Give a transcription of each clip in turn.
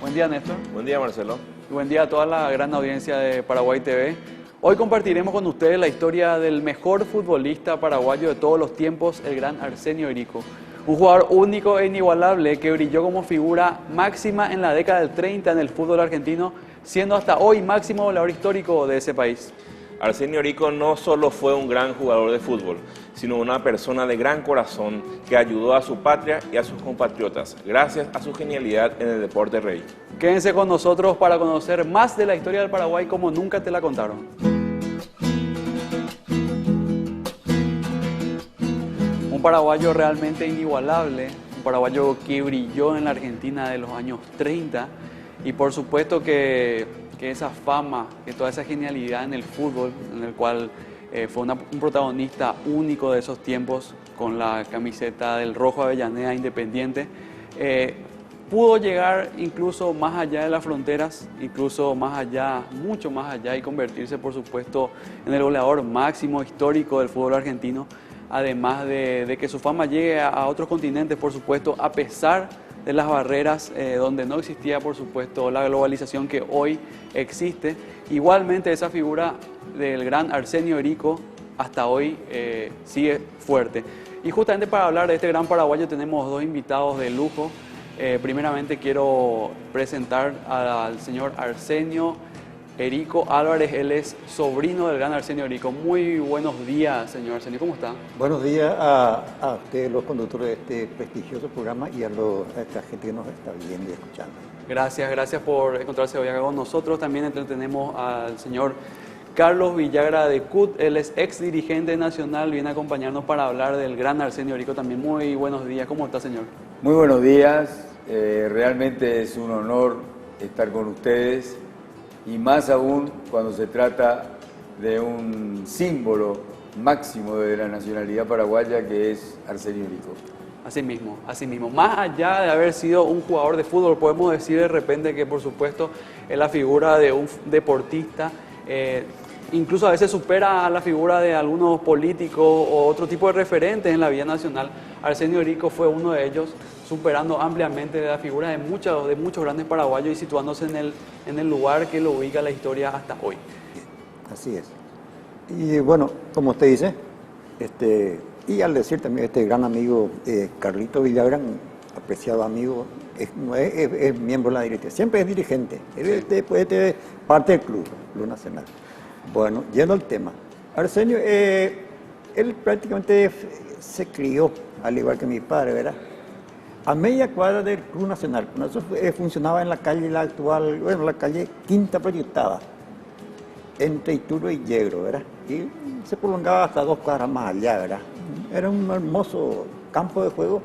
Buen día, Néstor. Buen día, Marcelo. Y buen día a toda la gran audiencia de Paraguay TV. Hoy compartiremos con ustedes la historia del mejor futbolista paraguayo de todos los tiempos, el gran Arsenio Erico. Un jugador único e inigualable que brilló como figura máxima en la década del 30 en el fútbol argentino, siendo hasta hoy máximo goleador histórico de ese país. Arsenio Erico no solo fue un gran jugador de fútbol, sino una persona de gran corazón que ayudó a su patria y a sus compatriotas, gracias a su genialidad en el deporte rey. Quédense con nosotros para conocer más de la historia del Paraguay como nunca te la contaron. Un paraguayo realmente inigualable, un paraguayo que brilló en la Argentina de los años 30 y por supuesto que esa fama, que toda esa genialidad en el fútbol, en el cual fue un protagonista único de esos tiempos con la camiseta del Rojo Avellaneda Independiente, pudo llegar incluso más allá de las fronteras, incluso más allá, mucho más allá, y convertirse por supuesto en el goleador máximo histórico del fútbol argentino, además de que su fama llegue a otros continentes, por supuesto, a pesar de las barreras donde no existía, por supuesto, la globalización que hoy existe. Igualmente esa figura del gran Arsenio Erico hasta hoy sigue fuerte. Y justamente para hablar de este gran paraguayo tenemos dos invitados de lujo. Primeramente quiero presentar al señor Arsenio Erico Álvarez. Él es sobrino del gran Arsenio Erico. Muy buenos días, señor Arsenio, ¿cómo está? Buenos días a ustedes, los conductores de este prestigioso programa, y a esta gente que nos está viendo y escuchando. Gracias por encontrarse hoy acá con nosotros. También entretenemos al señor Carlos Villagra de CUT. Él es ex dirigente nacional, viene a acompañarnos para hablar del gran Arsenio Erico también. Muy buenos días, ¿cómo está, señor? Muy buenos días, realmente es un honor estar con ustedes, y más aún cuando se trata de un símbolo máximo de la nacionalidad paraguaya, que es Arsenio Erico. Así mismo. Más allá de haber sido un jugador de fútbol, podemos decir de repente que por supuesto es la figura de un deportista, incluso a veces supera a la figura de algunos políticos o otro tipo de referentes en la vida nacional. Arsenio Erico fue uno de ellos, superando ampliamente la figura de muchos grandes paraguayos y situándose en el lugar que lo ubica la historia hasta hoy. Así es. Y bueno, como usted dice, y al decir también este gran amigo Carlito Villagrán, apreciado amigo, es miembro de la directiva, siempre es dirigente, después de parte del Club Nacional. Bueno, yendo al tema, Arsenio, él prácticamente se crió, al igual que mi padre, ¿verdad?, a media cuadra del Club Nacional. Eso funcionaba en la calle, la calle Quinta Proyectada, entre Iturbe y Yegro, ¿verdad? Y se prolongaba hasta 2 cuadras más allá, ¿verdad? Era un hermoso campo de juego,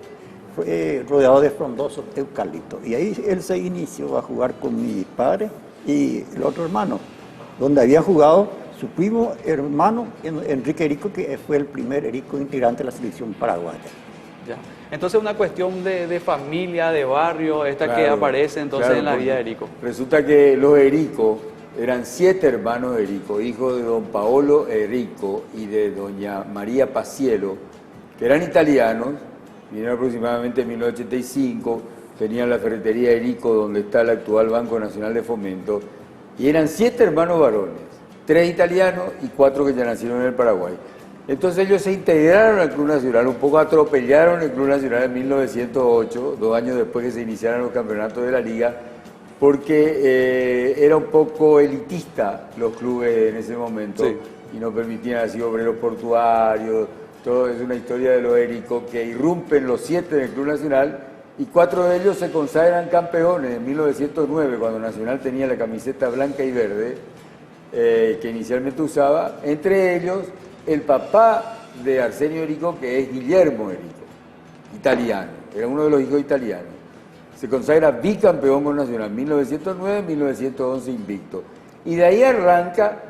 rodeado de frondosos eucaliptos. Y ahí él se inició a jugar con mi padre y el otro hermano, donde había jugado su primo hermano Enrique Erico, que fue el primer Erico integrante de la selección paraguaya. Ya. Entonces una cuestión de familia, de barrio, claro, que aparece entonces en la vida de Erico. Resulta que los Erico eran 7 hermanos de Erico, hijos de don Paolo Erico y de doña María Pacielo, que eran italianos, vinieron aproximadamente en 1985, tenían la ferretería Erico, donde está el actual Banco Nacional de Fomento, y eran 7 hermanos varones, 3 italianos y 4 que ya nacieron en el Paraguay. Entonces ellos se integraron al Club Nacional, un poco atropellaron el Club Nacional en 1908, 2 años después que se iniciaron los campeonatos de la Liga, porque era un poco elitista los clubes en ese momento, sí, y no permitían así obreros portuarios. Todo es una historia de los Erico, que irrumpen los 7 del Club Nacional y 4 de ellos se consagran campeones en 1909, cuando Nacional tenía la camiseta blanca y verde, que inicialmente usaba, entre ellos el papá de Arsenio Erico, que es Guillermo Erico, italiano, era uno de los hijos italianos. Se consagra bicampeón con Nacional, 1909, 1911 invicto. Y de ahí arranca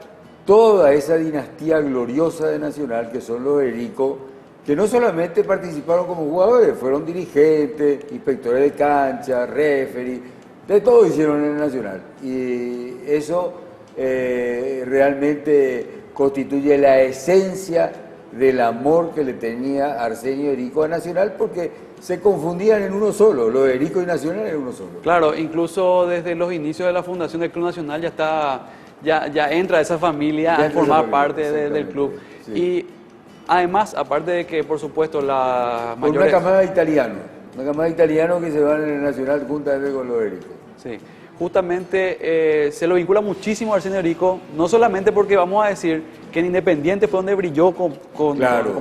toda esa dinastía gloriosa de Nacional, que son los Erico, que no solamente participaron como jugadores, fueron dirigentes, inspectores de cancha, referee, de todo hicieron en el Nacional. Y eso realmente constituye la esencia del amor que le tenía Arsenio Erico a Nacional, porque se confundían en uno solo, lo de Erico y Nacional en uno solo. Claro, incluso desde los inicios de la fundación del Club Nacional ya entra esa familia a formar parte del club. Sí. Y además, aparte de que, por supuesto, la Con mayor... una camada de italianos que se van en el Nacional juntamente con los Erico. Sí, justamente se lo vincula muchísimo a Arsenio Erico, no solamente porque vamos a decir que en Independiente fue donde brilló con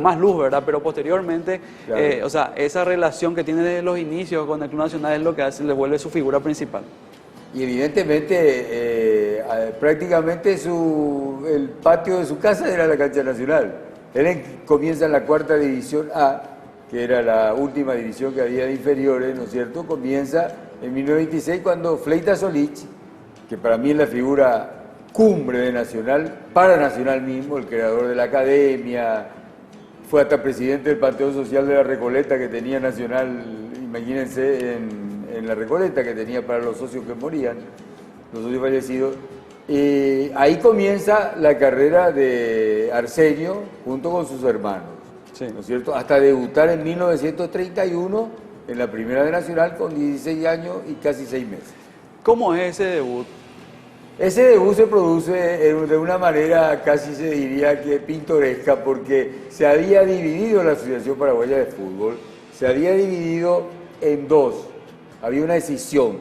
más luz, ¿verdad? Pero posteriormente, Claro. o sea, esa relación que tiene desde los inicios con el Club Nacional es lo que le vuelve su figura principal. Y evidentemente, prácticamente el patio de su casa era la cancha Nacional. Él comienza en la 4ª división A, que era la última división que había de inferiores, ¿no es cierto? Comienza en 1926 cuando Fleitas Solich, que para mí es la figura cumbre de Nacional, para Nacional mismo, el creador de la academia, fue hasta presidente del Panteón Social de la Recoleta que tenía Nacional, imagínense, en la Recoleta que tenía para los socios que morían, los socios fallecidos. Ahí comienza la carrera de Arsenio junto con sus hermanos, Sí. ¿no es cierto? Hasta debutar en 1931 en la Primera de Nacional con 16 años y casi 6 meses. ¿Cómo es ese debut? Ese debut se produce de una manera casi se diría que pintoresca porque se había dividido la Asociación Paraguaya de Fútbol, se había dividido en dos, había una decisión.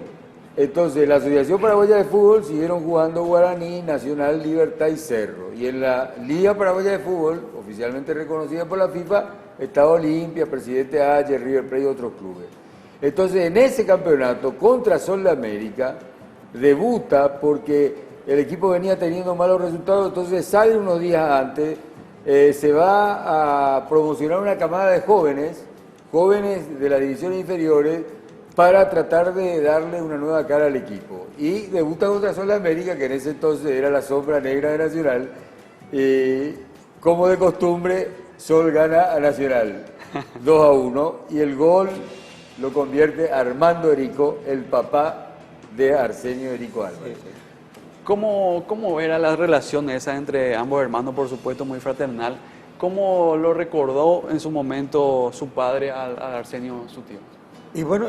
Entonces la Asociación Paraguaya de Fútbol siguieron jugando Guaraní, Nacional, Libertad y Cerro. Y en la Liga Paraguaya de Fútbol, oficialmente reconocida por la FIFA, estaba Olimpia, Presidente Ayer, River Plate y otros clubes. Entonces en ese campeonato contra Sol de América, debuta porque el equipo venía teniendo malos resultados, entonces sale unos días antes, se va a promocionar una camada de jóvenes de las divisiones inferiores, para tratar de darle una nueva cara al equipo. Y debuta contra Sol de América, que en ese entonces era la sombra negra de Nacional, como de costumbre, Sol gana a Nacional 2-1, y el gol lo convierte Armando Erico, el papá de Arsenio Erico Álvarez. ¿Cómo era la relación esa entre ambos hermanos, por supuesto, muy fraternal? ¿Cómo lo recordó en su momento su padre a Arsenio, su tío? Y bueno,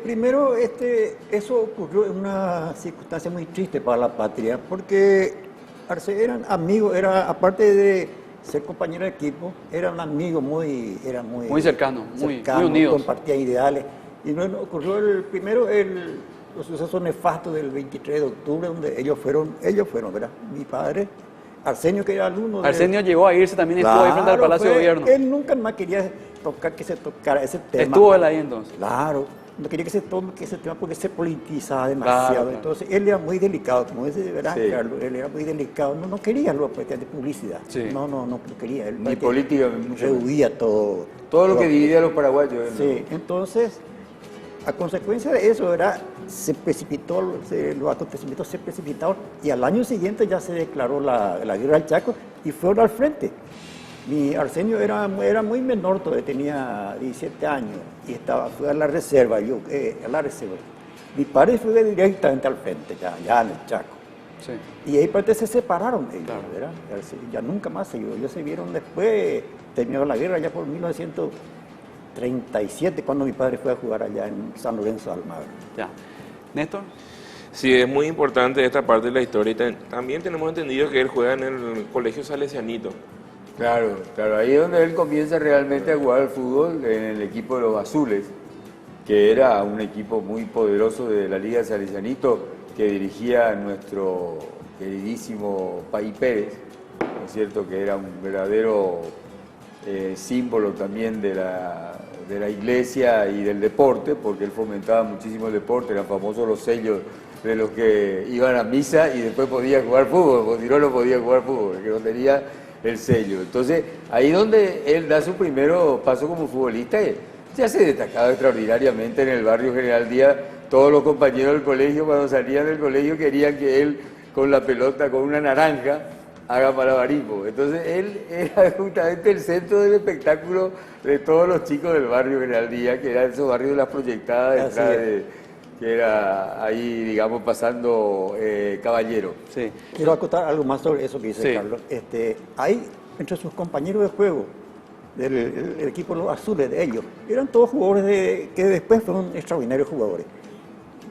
primero eso ocurrió en una circunstancia muy triste para la patria, porque eran amigos, aparte de ser compañeros de equipo, eran amigos muy cercanos, muy unidos. Compartían ideales. Y bueno, ocurrió los sucesos nefastos del 23 de octubre, donde ellos fueron, ¿verdad? Mi padre, Arsenio, que era alumno de... Arsenio llegó a irse, también estuvo ahí frente al Palacio de Gobierno. Él nunca más quería que se tocara ese tema. Estuvo él ahí entonces. Claro, no quería que se toque ese tema porque se politizaba demasiado. Claro. Entonces él era muy delicado, como dice, ¿verdad, sí, Carlos? Él era muy delicado, no quería lo de publicidad. Sí. No quería. Él ni política, rehuía todo. Todo lo que dividía a los paraguayos. Sí, ¿no? Entonces, a consecuencia de eso, ¿verdad? Los acontecimientos se precipitaron y al año siguiente ya se declaró la guerra del Chaco y fueron al frente. Mi Arsenio era muy menor, todavía tenía 17 años y fue a la reserva, Mi padre fue directamente al frente, ya en el Chaco. Sí. Y ahí parte se separaron ellos, claro, ¿verdad? Ya nunca más se vio. Ellos se vieron después, terminó la guerra ya por 1937, cuando mi padre fue a jugar allá en San Lorenzo de Almagro. Ya. ¿Néstor? Sí, es muy importante esta parte de la historia y también tenemos entendido que él juega en el Colegio Salesianito. Claro, ahí es donde él comienza realmente a jugar al fútbol en el equipo de los Azules, que era un equipo muy poderoso de la Liga Salesianito que dirigía nuestro queridísimo Paí Pérez, ¿no es cierto?, que era un verdadero símbolo también de la iglesia y del deporte, porque él fomentaba muchísimo el deporte, eran famosos los sellos de los que iban a misa y después podían jugar fútbol, porque si no podía jugar fútbol, que no tenía el sello. Entonces, ahí donde él da su primer paso como futbolista, ya se destacaba extraordinariamente en el barrio General Díaz. Todos los compañeros del colegio, cuando salían del colegio, querían que él, con la pelota, con una naranja, haga malabarismo. Entonces, él era justamente el centro del espectáculo de todos los chicos del barrio General Díaz, que era esos barrios de las proyectadas, que era ahí, digamos, pasando Caballero. Sí. Quiero acotar algo más sobre eso que dice Carlos. Hay entre sus compañeros de juego del equipo Los Azules de ellos. Eran todos jugadores que después fueron extraordinarios jugadores.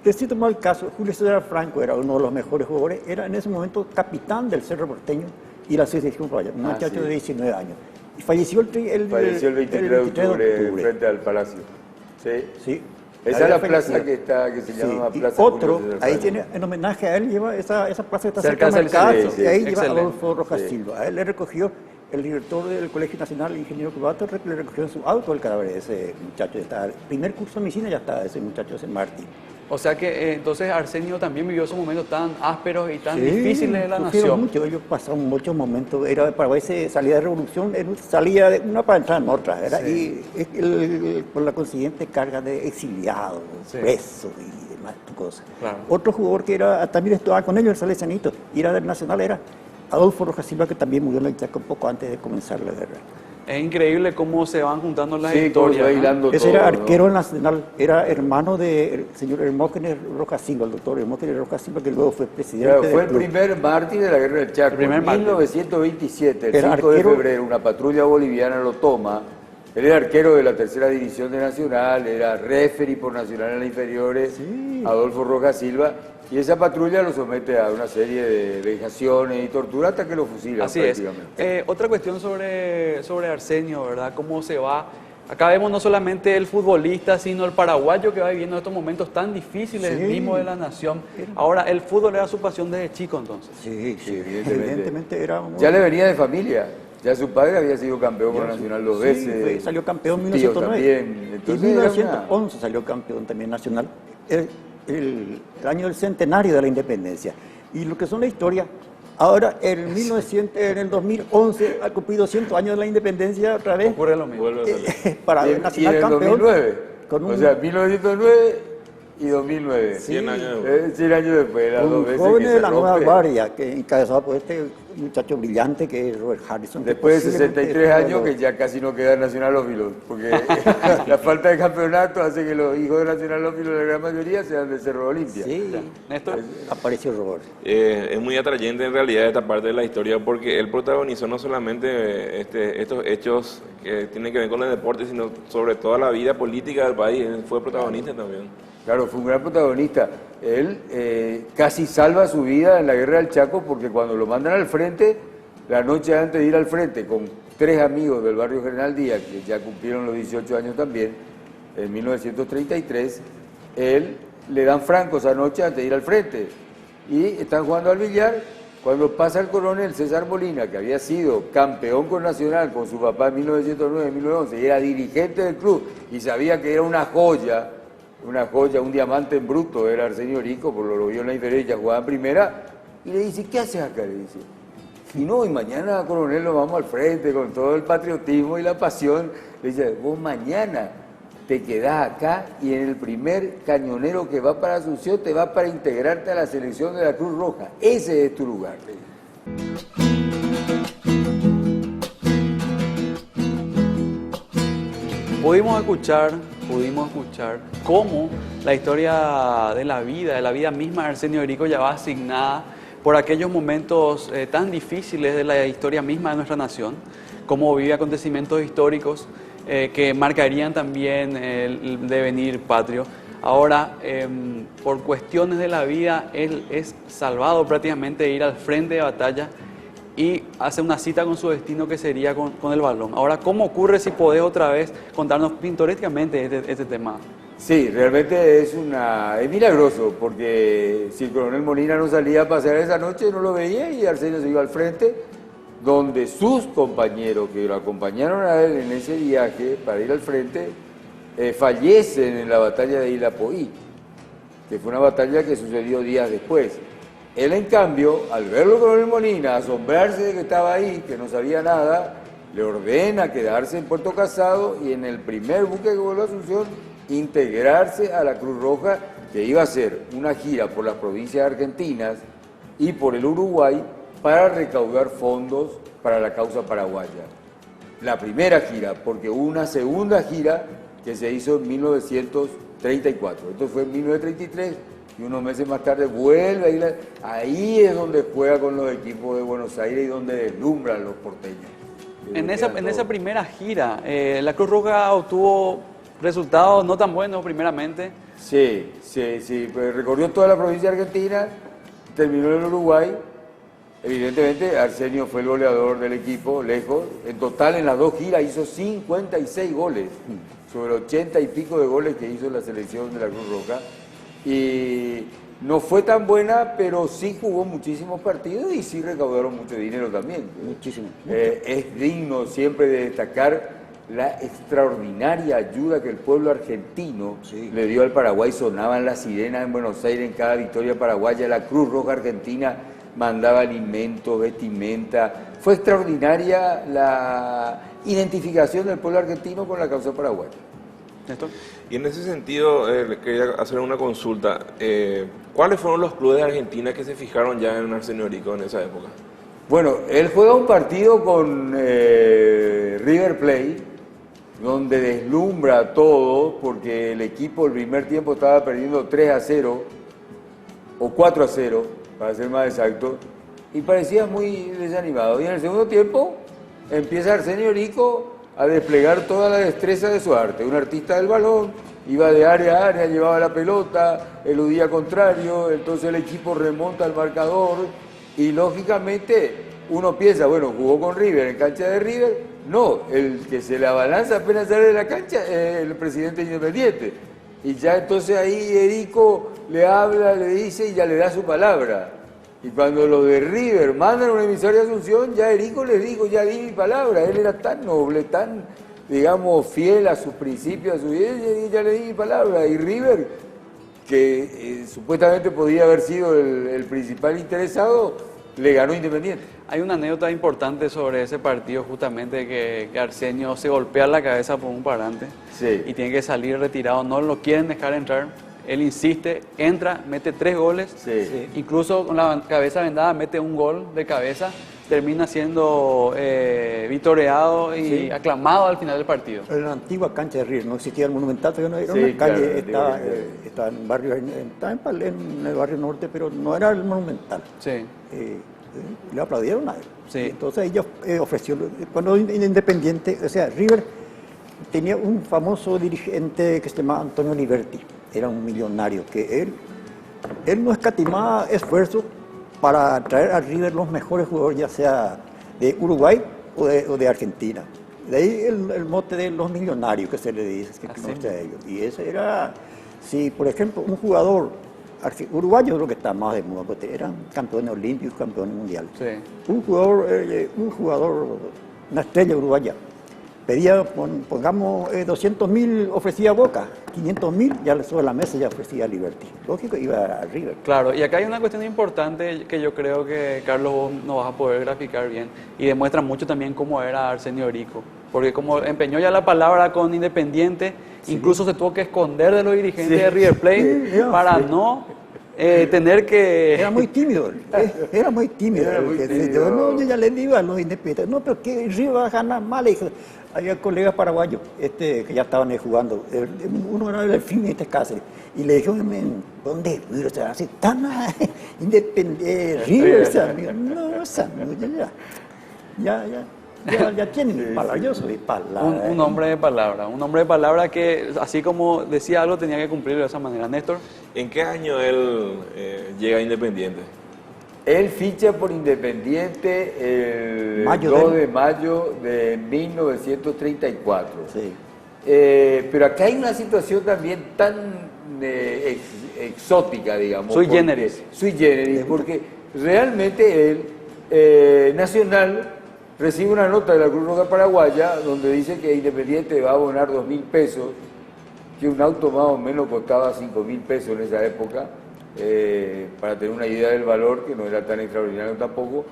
Si tomar el caso, Julio César Franco era uno de los mejores jugadores, era en ese momento capitán del Cerro Porteño y la selección uruguaya, un muchacho de 19 años. Y falleció el 23 de octubre frente al Palacio. Sí. Esa es la plaza que se llama Plaza Otro, Julio César ahí Franco. tiene, en homenaje a él, lleva esa plaza está Cerca cerca del del mercado, centro. y ahí lleva Excelente. Adolfo Rojas Silva. A él le recogió el director del Colegio Nacional, el ingeniero Cubato, le recogió en su auto el cadáver de ese muchacho. El primer curso de medicina ya está ese muchacho, ese Martín. O sea que entonces Arsenio también vivió esos momentos tan ásperos y tan Sí, difíciles de la sufrieron nación. mucho, ellos pasaron muchos momentos. Era Paraguay se salía de revolución, salía de una para entrar en otra. Y por la consiguiente carga de exiliados, presos y demás cosas. Claro. Otro jugador que también estaba con ellos, el salesianito, y era del Nacional, era Adolfo Rojas Silva, que también murió en el Chaco poco antes de comenzar la guerra. Es increíble cómo se van juntando las Sí, cómo se va historias, ¿no? hilando Ese todo, era ¿no? arquero nacional, era hermano del señor Hermógenes Rojas Silva, el doctor Hermógenes Rojas Silva, que luego fue presidente Claro, fue del el club. primer mártir de la guerra del Chaco. El primer En mártir. 1927, el Era 5 de arquero. febrero, una patrulla boliviana lo toma. Él era arquero de la tercera división de Nacional, era referee por Nacional en las inferiores, Adolfo Rojas Silva, y esa patrulla lo somete a una serie de vejaciones y tortura hasta que lo fusilan Así es. prácticamente. Otra cuestión sobre Arsenio, ¿verdad? Cómo se va. Acá vemos no solamente el futbolista, sino el paraguayo que va viviendo estos momentos tan difíciles Sí. mismo de la nación. Ahora, el fútbol era su pasión desde chico entonces. Sí, evidentemente. era Ya le venía de familia. Ya su padre había sido campeón con Nacional dos veces. salió campeón en su tío 1909. también. Y Entonces en era 1911 salió campeón también nacional. El año del centenario de la independencia. Y lo que son la historia, ahora en el 2011 ha cumplido 100 años de la independencia otra vez. Ocurre lo mismo. Vuelve a salir. Para y el nacional en el campeón. 2009. Con O sea, 1909 y 2009. 100 años después. 100 años después, las dos Con veces jóvenes que de se la nueva rompe. guardia, que encabezado por este muchacho brillante que es Robert Harrison. que Después de posiblemente 63 fue años que ya casi no quedan nacionalófilos, porque la falta de campeonato hace que los hijos de nacionalófilos, la gran mayoría, sean de Cerro Olimpia. Sí, Néstor. apareció Robert. Es muy atrayente en realidad esta parte de la historia porque él protagonizó no solamente estos hechos que tienen que ver con el deporte, sino sobre toda la vida política del país. Él fue protagonista también. Claro, fue un gran protagonista. Él casi salva su vida en la guerra del Chaco porque cuando lo mandan al frente, la noche antes de ir al frente, con 3 amigos del barrio General Díaz, que ya cumplieron los 18 años también, en 1933, él le dan franco esa noche antes de ir al frente. Y están jugando al billar cuando pasa el coronel César Molina, que había sido campeón con Nacional con su papá en 1909-1911, y era dirigente del club, y sabía que era una joya, un diamante en bruto, era Arsenio Rico, por lo vio en la inferior y ya jugaba en primera, y le dice, ¿qué haces acá? Le dice, y no, y mañana, coronel, nos vamos al frente con todo el patriotismo y la pasión. Le dice, vos mañana te quedás acá y en el primer cañonero que va para Asunción te va para integrarte a la selección de la Cruz Roja. Ese es tu lugar. Le dice. Pudimos escuchar cómo la historia de la vida misma de Arsenio Erico ya va asignada por aquellos momentos tan difíciles de la historia misma de nuestra nación, cómo vive acontecimientos históricos que marcarían también el devenir patrio. Ahora, por cuestiones de la vida, él es salvado prácticamente de ir al frente de batalla y hace una cita con su destino que sería con el balón. Ahora, ¿cómo ocurre si podés otra vez contarnos pintorescamente este tema? Sí, realmente es milagroso, porque si el coronel Molina no salía a pasear esa noche, no lo veía y Arsenio se iba al frente, donde sus compañeros que lo acompañaron a él en ese viaje para ir al frente, fallecen en la batalla de Ilapoí, que fue una batalla que sucedió días después. Él, en cambio, al verlo con el Molina, asombrarse de que estaba ahí, que no sabía nada, le ordena quedarse en Puerto Casado y en el primer buque que volvió a Asunción, integrarse a la Cruz Roja, que iba a hacer una gira por las provincias argentinas y por el Uruguay para recaudar fondos para la causa paraguaya. La primera gira, porque hubo una segunda gira que se hizo en 1934. Esto fue en 1933. Y unos meses más tarde vuelve a ir, ahí es donde juega con los equipos de Buenos Aires y donde deslumbran los porteños. En esa primera gira, la Cruz Roja obtuvo resultados no tan buenos primeramente. Sí, pues recorrió toda la provincia de Argentina, terminó en Uruguay. Evidentemente Arsenio fue el goleador del equipo, lejos. En total en las 2 giras hizo 56 goles, sobre 80 y pico de goles que hizo la selección de la Cruz Roja. Y no fue tan buena, pero sí jugó muchísimos partidos y sí recaudaron mucho dinero también. Muchísimo. Es digno siempre de destacar la extraordinaria ayuda que el pueblo argentino le dio al Paraguay. Sonaban las sirenas en Buenos Aires en cada victoria paraguaya. La Cruz Roja Argentina mandaba alimentos, vestimenta. Fue extraordinaria la identificación del pueblo argentino con la causa paraguaya. ¿Néstor? Y en ese sentido, quería hacer una consulta. ¿Cuáles fueron los clubes de Argentina que se fijaron ya en Arsenio Rico en esa época? Bueno, él juega un partido con River Plate, donde deslumbra todo, porque el equipo el primer tiempo estaba perdiendo 3-0, o 4-0, para ser más exacto, y parecía muy desanimado. Y en el segundo tiempo empieza Arsenio Rico a desplegar toda la destreza de su arte. Un artista del balón, iba de área a área, llevaba la pelota, eludía contrario, entonces el equipo remonta al marcador y lógicamente uno piensa, bueno, jugó con River, en cancha de River. No, el que se le abalanza apenas sale de la cancha es el presidente Independiente. Y ya entonces ahí Erico le habla, le dice y ya le da su palabra. Y cuando los de River mandan un emisario de Asunción, ya Erico les dijo, ya di mi palabra. Él era tan noble, tan, digamos, fiel a sus principios, a su vida, y ya le di mi palabra. Y River, que supuestamente podía haber sido el principal interesado, le ganó Independiente. Hay una anécdota importante sobre ese partido, justamente que Arsenio se golpea la cabeza por un parante y tiene que salir retirado, no lo quieren dejar entrar. Él insiste, entra, mete 3 goles, incluso con la cabeza vendada mete un gol de cabeza, termina siendo vitoreado y aclamado al final del partido. En la antigua cancha de River no existía el Monumental, pero no era una calle, estaba en el barrio, en el barrio norte, pero no era el Monumental. Le aplaudieron a él. Entonces ella ofreció, cuando Independiente, o sea, River tenía un famoso dirigente que se llamaba Antonio Liberti, era un millonario, que él no escatimaba esfuerzos para traer a River los mejores jugadores, ya sea de Uruguay o de Argentina. De ahí el mote de los millonarios que se le dice, que conoce a ellos. Y ese era, si por ejemplo un jugador uruguayo, creo que está más de moda, porque eran campeones olímpicos, campeones mundiales. Un jugador, una estrella uruguaya, pedía, pongamos 200.000, ofrecía Boca, 500.000, ya sobre la mesa ya ofrecía Liberty. Lógico, iba a River. Claro, y acá hay una cuestión importante que yo creo que, Carlos, vos no vas a poder graficar bien, y demuestra mucho también cómo era Arsenio Rico, porque como empeñó ya la palabra con Independiente, incluso se tuvo que esconder de los dirigentes de River Plate para no tener que... Era muy tímido, era muy tímido. Yo ya le digo a los independientes, no, pero que River va a ganar mal. Había colegas paraguayos que ya estaban ahí jugando. Uno era el fin de este Cáceres. Y le dijo, ¿dónde? O sea, así tan independiente, River, o sea, no, o sea, ya tienen palabra, yo soy palabra. Un hombre de palabra que, así como decía algo, tenía que cumplirlo de esa manera. Néstor. ¿En qué año él llega a Independiente? Él ficha por Independiente el 2 de mayo de 1934. Pero acá hay una situación también tan exótica, digamos. Sui generis, porque realmente él, Nacional, recibe una nota de la Cruz Roja Paraguaya donde dice que Independiente va a abonar 2.000 pesos, que un auto más o menos costaba 5.000 pesos en esa época, para tener una idea del valor, que no era tan extraordinario tampoco.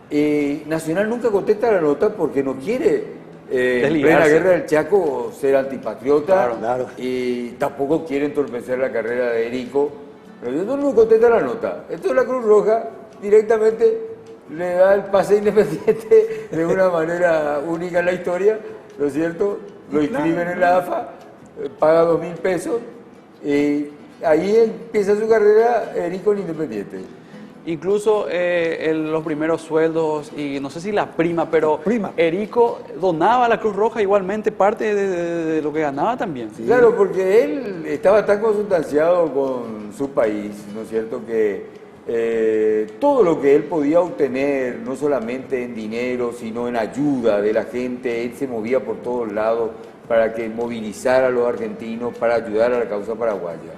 Y Nacional nunca contesta la nota porque no quiere, en plena guerra del Chaco, ser antipatriota, y tampoco quiere entorpecer la carrera de Erico. Pero ellos no contesta la nota. Entonces la Cruz Roja directamente le da el pase Independiente de una manera única en la historia, ¿no es cierto? Lo inscriben en la AFA, paga 2.000 pesos y ahí empieza su carrera Erico en Independiente. Incluso los primeros sueldos y no sé si la prima, pero Prima. Erico donaba a la Cruz Roja igualmente parte de lo que ganaba también. Sí. Claro, porque él estaba tan consustanciado con su país, ¿no es cierto?, que todo lo que él podía obtener, no solamente en dinero, sino en ayuda de la gente, él se movía por todos lados para que movilizara a los argentinos, para ayudar a la causa paraguaya,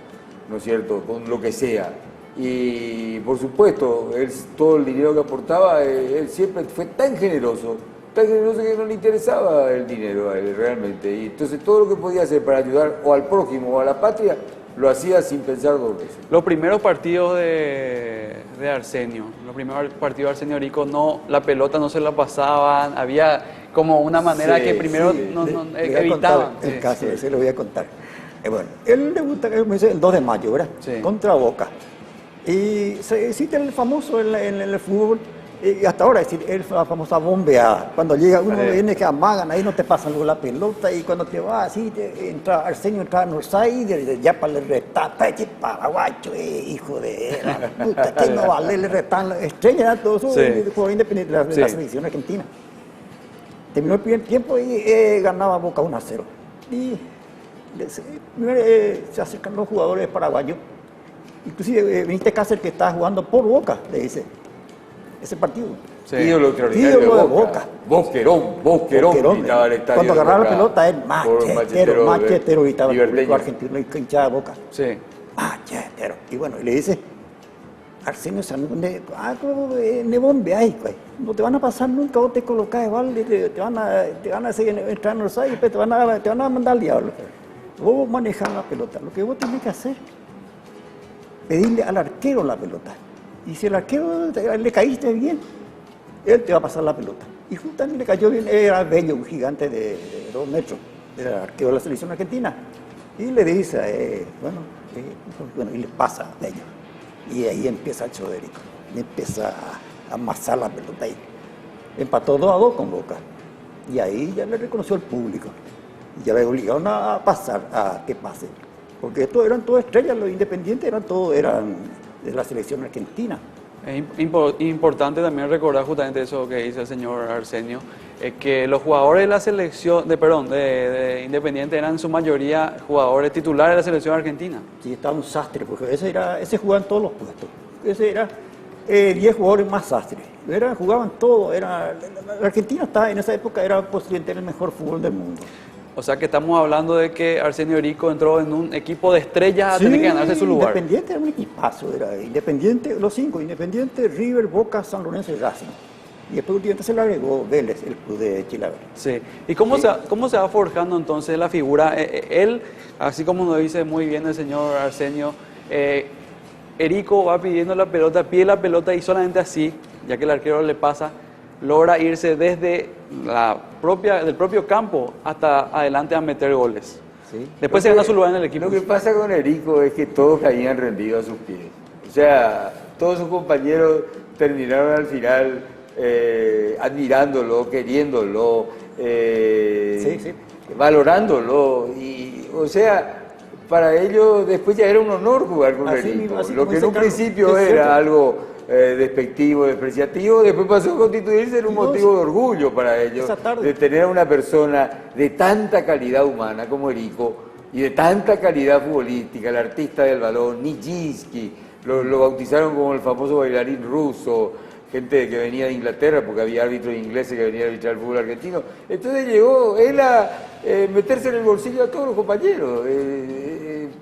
¿no es cierto?, con lo que sea. Y por supuesto, él, todo el dinero que aportaba, él siempre fue tan generoso que no le interesaba el dinero a él realmente. Y entonces todo lo que podía hacer para ayudar o al prójimo o a la patria, lo hacía sin pensar dos veces. Los primeros partidos de Arsenio, los primeros partidos de Arsenio Erico, no, la pelota no se la pasaban, había como una manera Sí, que primero sí. no, Le voy a evitaban. contar el Sí, caso, sí. ese lo voy a contar. Bueno, él debuta, como dice, el 2 de mayo, ¿verdad? Sí. Contra Boca. Y se existe el famoso en el fútbol, y hasta ahora existe la famosa bombeada. Cuando llega uno, viene que amagan, ahí no te pasan luego la pelota, y cuando te va así, entra Arsenio, entra Norsay, ya para el retata, este paraguayo, hijo de la puta, que no vale, le retan, estrella, todo eso, Sí. jugador independiente de la Sí. selección argentina. Terminó el primer tiempo y ganaba Boca 1-0. Y se acercan los jugadores paraguayos. Inclusive Benítez Cáceres, que estaba jugando por Boca, le dice, ese partido. Sí. Ídolo extraordinario Ídolo de de Boca. Boca. Boquerón, gritaba el estadio. Cuando de agarraba la Boca pelota, él por machetero, gritaba el público liberteño. argentino y hinchaba de Boca. Sí. Machetero. Y bueno, y le dice, Arsenio, ne bombeáis, pues. No te van a pasar nunca, vos te colocás de balde, te van a hacer entrar en los aires, te van a mandar al diablo. Vos manejás la pelota. Lo que vos tenés que hacer, pedirle al arquero la pelota. Y si el arquero le caíste bien, él te va a pasar la pelota. Y justamente le cayó bien, era Bello, un gigante de 2 metros, era arquero de la selección argentina. Y le dice, bueno, y le pasa a Bello. Y ahí empieza el show de Erico. Empieza a amasar la pelota ahí. Empató 2-2 con Boca. Y ahí ya le reconoció el público. Y ya le obligaron a pasar, a que pase. Porque estos eran todos estrellas, los independientes eran de la selección argentina. Es importante también recordar justamente eso que dice el señor Arsenio, que los jugadores de la selección, de Independiente eran en su mayoría jugadores titulares de la selección argentina. Sí, estaba un sastre, porque ese jugaba en todos los puestos. Ese era 10 jugadores más sastres. Jugaban todos. La Argentina en esa época era posiblemente el mejor fútbol del mundo. O sea que estamos hablando de que Arsenio Erico entró en un equipo de estrellas a tener que ganarse su lugar. Independiente era un equipazo, era Independiente, los 5, Independiente, River, Boca, San Lorenzo y Racing. Y después últimamente se le agregó Vélez, el club de Chilaver. Sí. ¿Y cómo se va forjando entonces la figura? Él, así como nos dice muy bien el señor Arsenio, Erico va pidiendo la pelota, pide la pelota y solamente así, ya que el arquero le pasa, logra irse desde del propio campo hasta adelante a meter goles. ¿Sí? Después se gana su lugar en el equipo. Lo que pasa con Erico es que todos caían rendidos a sus pies. O sea, todos sus compañeros terminaron al final admirándolo, queriéndolo, valorándolo. Y, o sea, para ellos después ya era un honor jugar con Así Erico. mismo, así Lo como que en dice un Carlos, principio es era cierto. algo despectivo, despreciativo, después pasó a constituirse en un motivo de orgullo para ellos, Esa tarde. de tener a una persona de tanta calidad humana como Erico y de tanta calidad futbolística, el artista del balón, Nijinsky, lo bautizaron como el famoso bailarín ruso, gente que venía de Inglaterra, porque había árbitros ingleses que venían a arbitrar el fútbol argentino. Entonces llegó él a meterse en el bolsillo a todos los compañeros.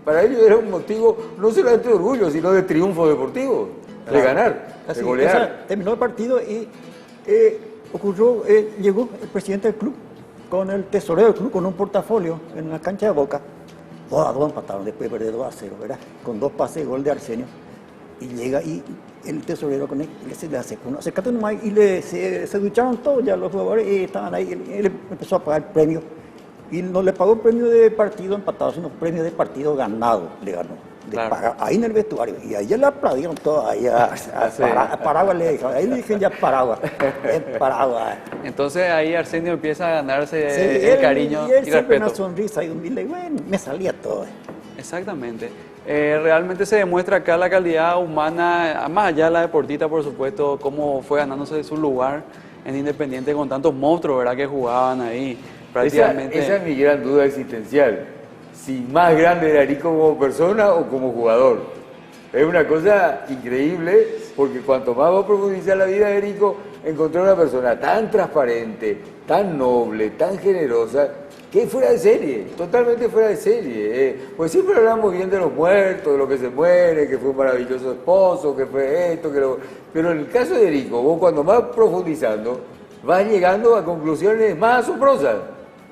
Para ellos era un motivo no solamente de orgullo, sino de triunfo deportivo, de ganar, de Así, golear. terminó el partido y llegó el presidente del club con el tesorero del club, con un portafolio en la cancha de Boca. 2-2 empataron, después de perder 2-0, ¿verdad? Con 2 pases, gol de Arsenio. Y llega y el tesorero con él, se le acercó, acércate nomás, y se ducharon todos ya los jugadores y estaban ahí. Él empezó a pagar el premio. Y no le pagó premio de partido empatado, sino premio de partido ganado, le ganó. Claro. Ahí en el vestuario. Y ahí le aplaudieron todos, ahí a Paraguas le dijeron, ahí le dijeron ya Paraguas, Paraguas. Entonces ahí Arsenio empieza a ganarse Sí, el cariño y él y siempre respeto. una sonrisa y humilde, y bueno, me salía todo. Exactamente. Realmente se demuestra acá la calidad humana, más allá de la deportista, por supuesto, cómo fue ganándose su lugar en Independiente con tantos monstruos, ¿verdad?, que jugaban ahí. Prácticamente. Esa es mi gran duda existencial. Si más grande era Erico como persona o como jugador. Es una cosa increíble, porque cuanto más va a profundizar la vida de Erico, encontré una persona tan transparente, tan noble, tan generosa, que es fuera de serie, totalmente fuera de serie. Pues siempre hablamos bien de los muertos, de lo que se muere, que fue un maravilloso esposo, que fue esto, pero en el caso de Erico, vos cuando vas profundizando, vas llegando a conclusiones más asombrosas.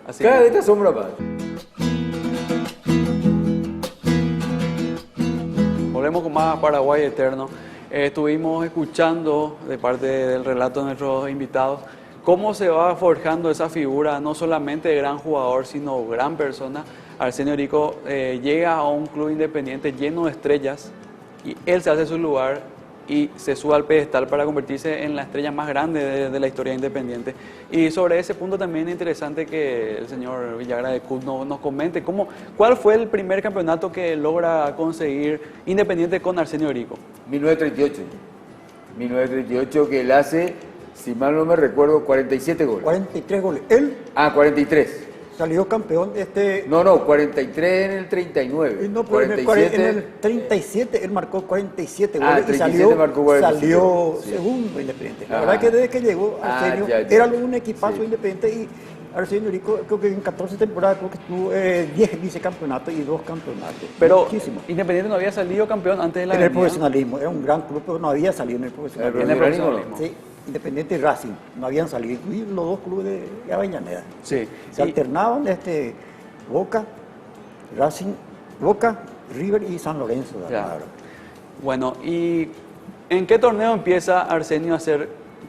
Así Cada que- vez te asombra más. Volvemos con más Paraguay Eterno. Estuvimos escuchando de parte del relato de nuestros invitados cómo se va forjando esa figura, no solamente de gran jugador, sino gran persona. Arsenio Rico llega a un club independiente lleno de estrellas y él se hace su lugar y se sube al pedestal para convertirse en la estrella más grande de la historia de Independiente. Y sobre ese punto también es interesante que el señor Villagra de CUT nos comente cuál fue el primer campeonato que logra conseguir Independiente con Arsenio Rico. 1938. 1938 que él hace, si mal no me recuerdo, 47 goles. 43 goles. Él 43. salió campeón No, 43 en el 39. no, pero en el 37 él marcó 47 goles y 37 marcó 47, salió sí. segundo Independiente. La Ajá. verdad que desde que llegó Arsenio, ya. era un equipazo Sí. Independiente y Arsenio Rico, creo que en 14 temporadas creo que tuvo 10 vicecampeonatos y 2 campeonatos. Pero Muchísimo. Independiente no había salido campeón antes de la En el avenida. profesionalismo, era un gran club, pero no había salido en el profesionalismo. En el profesionalismo. profesionalismo. Sí, Independiente y Racing, no habían salido, y los dos clubes de Avellaneda. Sí. Se Y- alternaban Boca, Racing, Boca, River y San Lorenzo. Ya. Claro. Bueno, ¿y en qué torneo empieza Arsenio a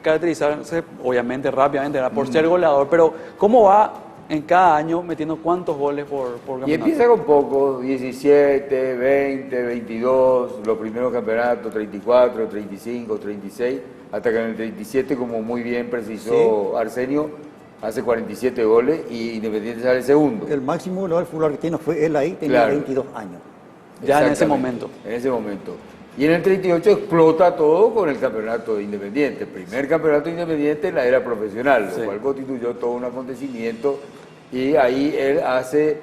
caracterizarse, obviamente rápidamente, ¿verdad?, por ser goleador, pero cómo va en cada año metiendo cuántos goles por Y campeonato? empieza con poco, 17, 20, 22, los primeros campeonatos, 34, 35, 36, hasta que en el 37, como muy bien precisó Arsenio, hace 47 goles y Independiente sale segundo. El máximo goleador del fútbol argentino fue él ahí, tenía Claro. 22 años. Ya en ese Exactamente, momento. En ese momento. Y en el 38 explota todo con el campeonato de Independiente. El primer campeonato de Independiente en la era profesional, Sí. lo cual constituyó todo un acontecimiento. Y ahí él hace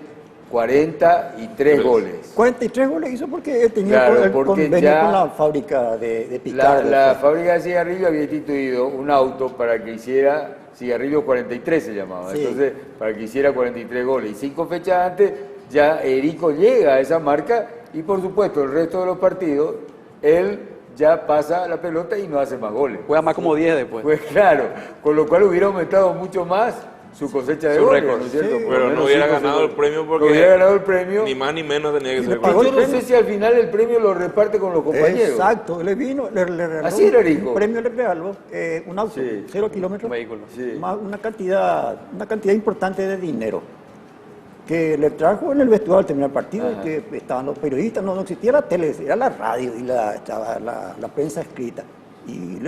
43 goles. 43 goles hizo porque él tenía Claro, el porque convenio ya con la fábrica de La, Picardo. la fábrica de cigarrillos había instituido un auto para que hiciera cigarrillos 43 se llamaba. Sí. Entonces, para que hiciera 43 goles. Y 5 fechas antes ya Erico llega a esa marca y por supuesto el resto de los partidos él ya pasa la pelota y no hace más goles. Juega más como 10 después. Pues claro, con lo cual hubiera aumentado mucho más su cosecha de Su goles, récord. ¿no es cierto? Sí. Por lo Pero no menos hubiera 5 ganado el premio porque No hubiera ganado el premio. ni más ni menos tenía que Y ser. le pagó Yo el no sé premio. si al final el premio lo reparte con los compañeros. Exacto, le vino, le regaló Así era, Rico. un premio, le regaló un auto, Sí. 0 kilómetros, Un vehículo. Sí. más una cantidad importante de dinero que le trajo en el vestuario al terminar el partido, Ajá. que estaban los periodistas, no existía la tele, era la radio y estaba la prensa escrita. Y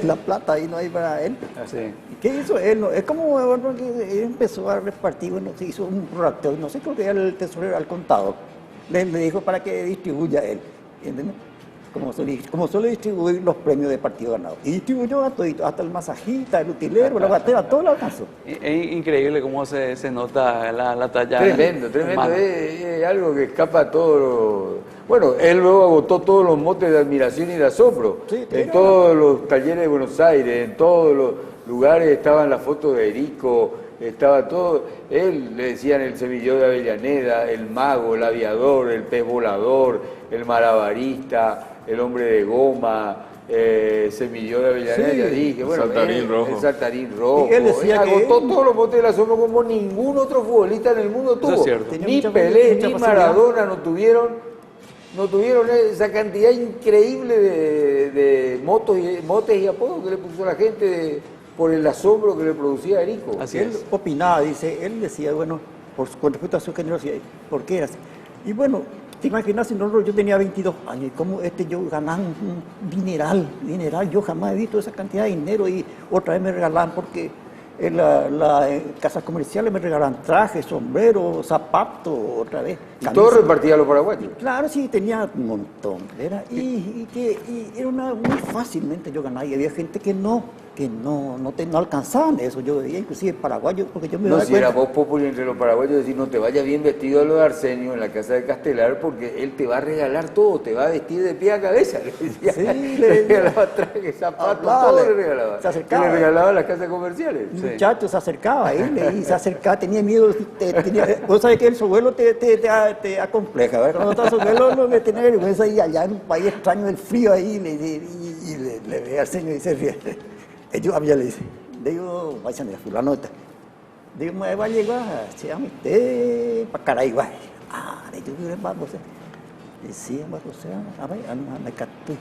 la plata ahí no hay para él. Sí. ¿Y qué hizo él? No, es como bueno, que él empezó a repartir, bueno, se hizo un prorrateo, no sé, creo que era el tesorero, al contador. Le dijo para que distribuya él, ¿entiendes? Como suele distribuir los premios de partido ganado. Y distribuyó a todito, hasta el masajista, el utilero, la batera, todo lo alcanzó. Es increíble cómo se nota la talla. Tremendo, tremendo. humana. Es algo que escapa a todo lo... Bueno, él luego agotó todos los motes de admiración y de asombro. Sí, En todos los talleres de Buenos Aires, en todos los lugares estaban las fotos de Erico, estaba todo. Él le decían el semillero de Avellaneda, el mago, el aviador, el pez volador, el malabarista, el hombre de goma, semillero de Avellaneda, Sí, ya dije. Bueno, saltarín él, rojo. el saltarín rojo. Y él decía que agotó él- todos los motes del asombro como ningún otro futbolista en el mundo tuvo. es cierto. Tenía Ni mucha- Pelé, mucha ni facilidad. Maradona no tuvieron esa cantidad increíble de motes y apodos que le puso la gente por el asombro que le producía a Erico. Así Él es. opinaba, dice, él decía, bueno, con respecto a su generosidad, ¿por qué era así? Y bueno, te imaginas, si no, yo tenía 22 años, y cómo yo ganaba un dineral, yo jamás he visto esa cantidad de dinero y otra vez me regalaban porque en las casas comerciales me regalaban trajes, sombreros, zapatos, otra vez. Y todo repartía a los paraguayos. Claro, sí, tenía un montón. Y era muy fácilmente yo ganaba. Y había gente que no alcanzaban eso. Yo veía inclusive paraguayos, porque yo me No, daba si era cuenta. voz popular entre los paraguayos, decir, no te vayas bien vestido a lo de Arsenio en la casa de Castelar, porque él te va a regalar todo, te va a vestir de pie a cabeza. Le decía, Sí, le regalaba trajes, zapatos, todo le regalaba. Se acercaba. Y le regalaba a las casas comerciales. Un muchacho se acercaba a él y se acercaba, tenía miedo. Vos sabés que el suelo te acompleja, ¿verdad? Cuando estás suelo lo que tiene vergüenza y allá en un país extraño del frío ahí le ve al señor y se ríe. Yo había le dice, digo, vayan a fulano. Digo, me va a llegar, se llama usted para Caraiguay. Yo quiero vamos. Decía, vamos, a ver, me capté.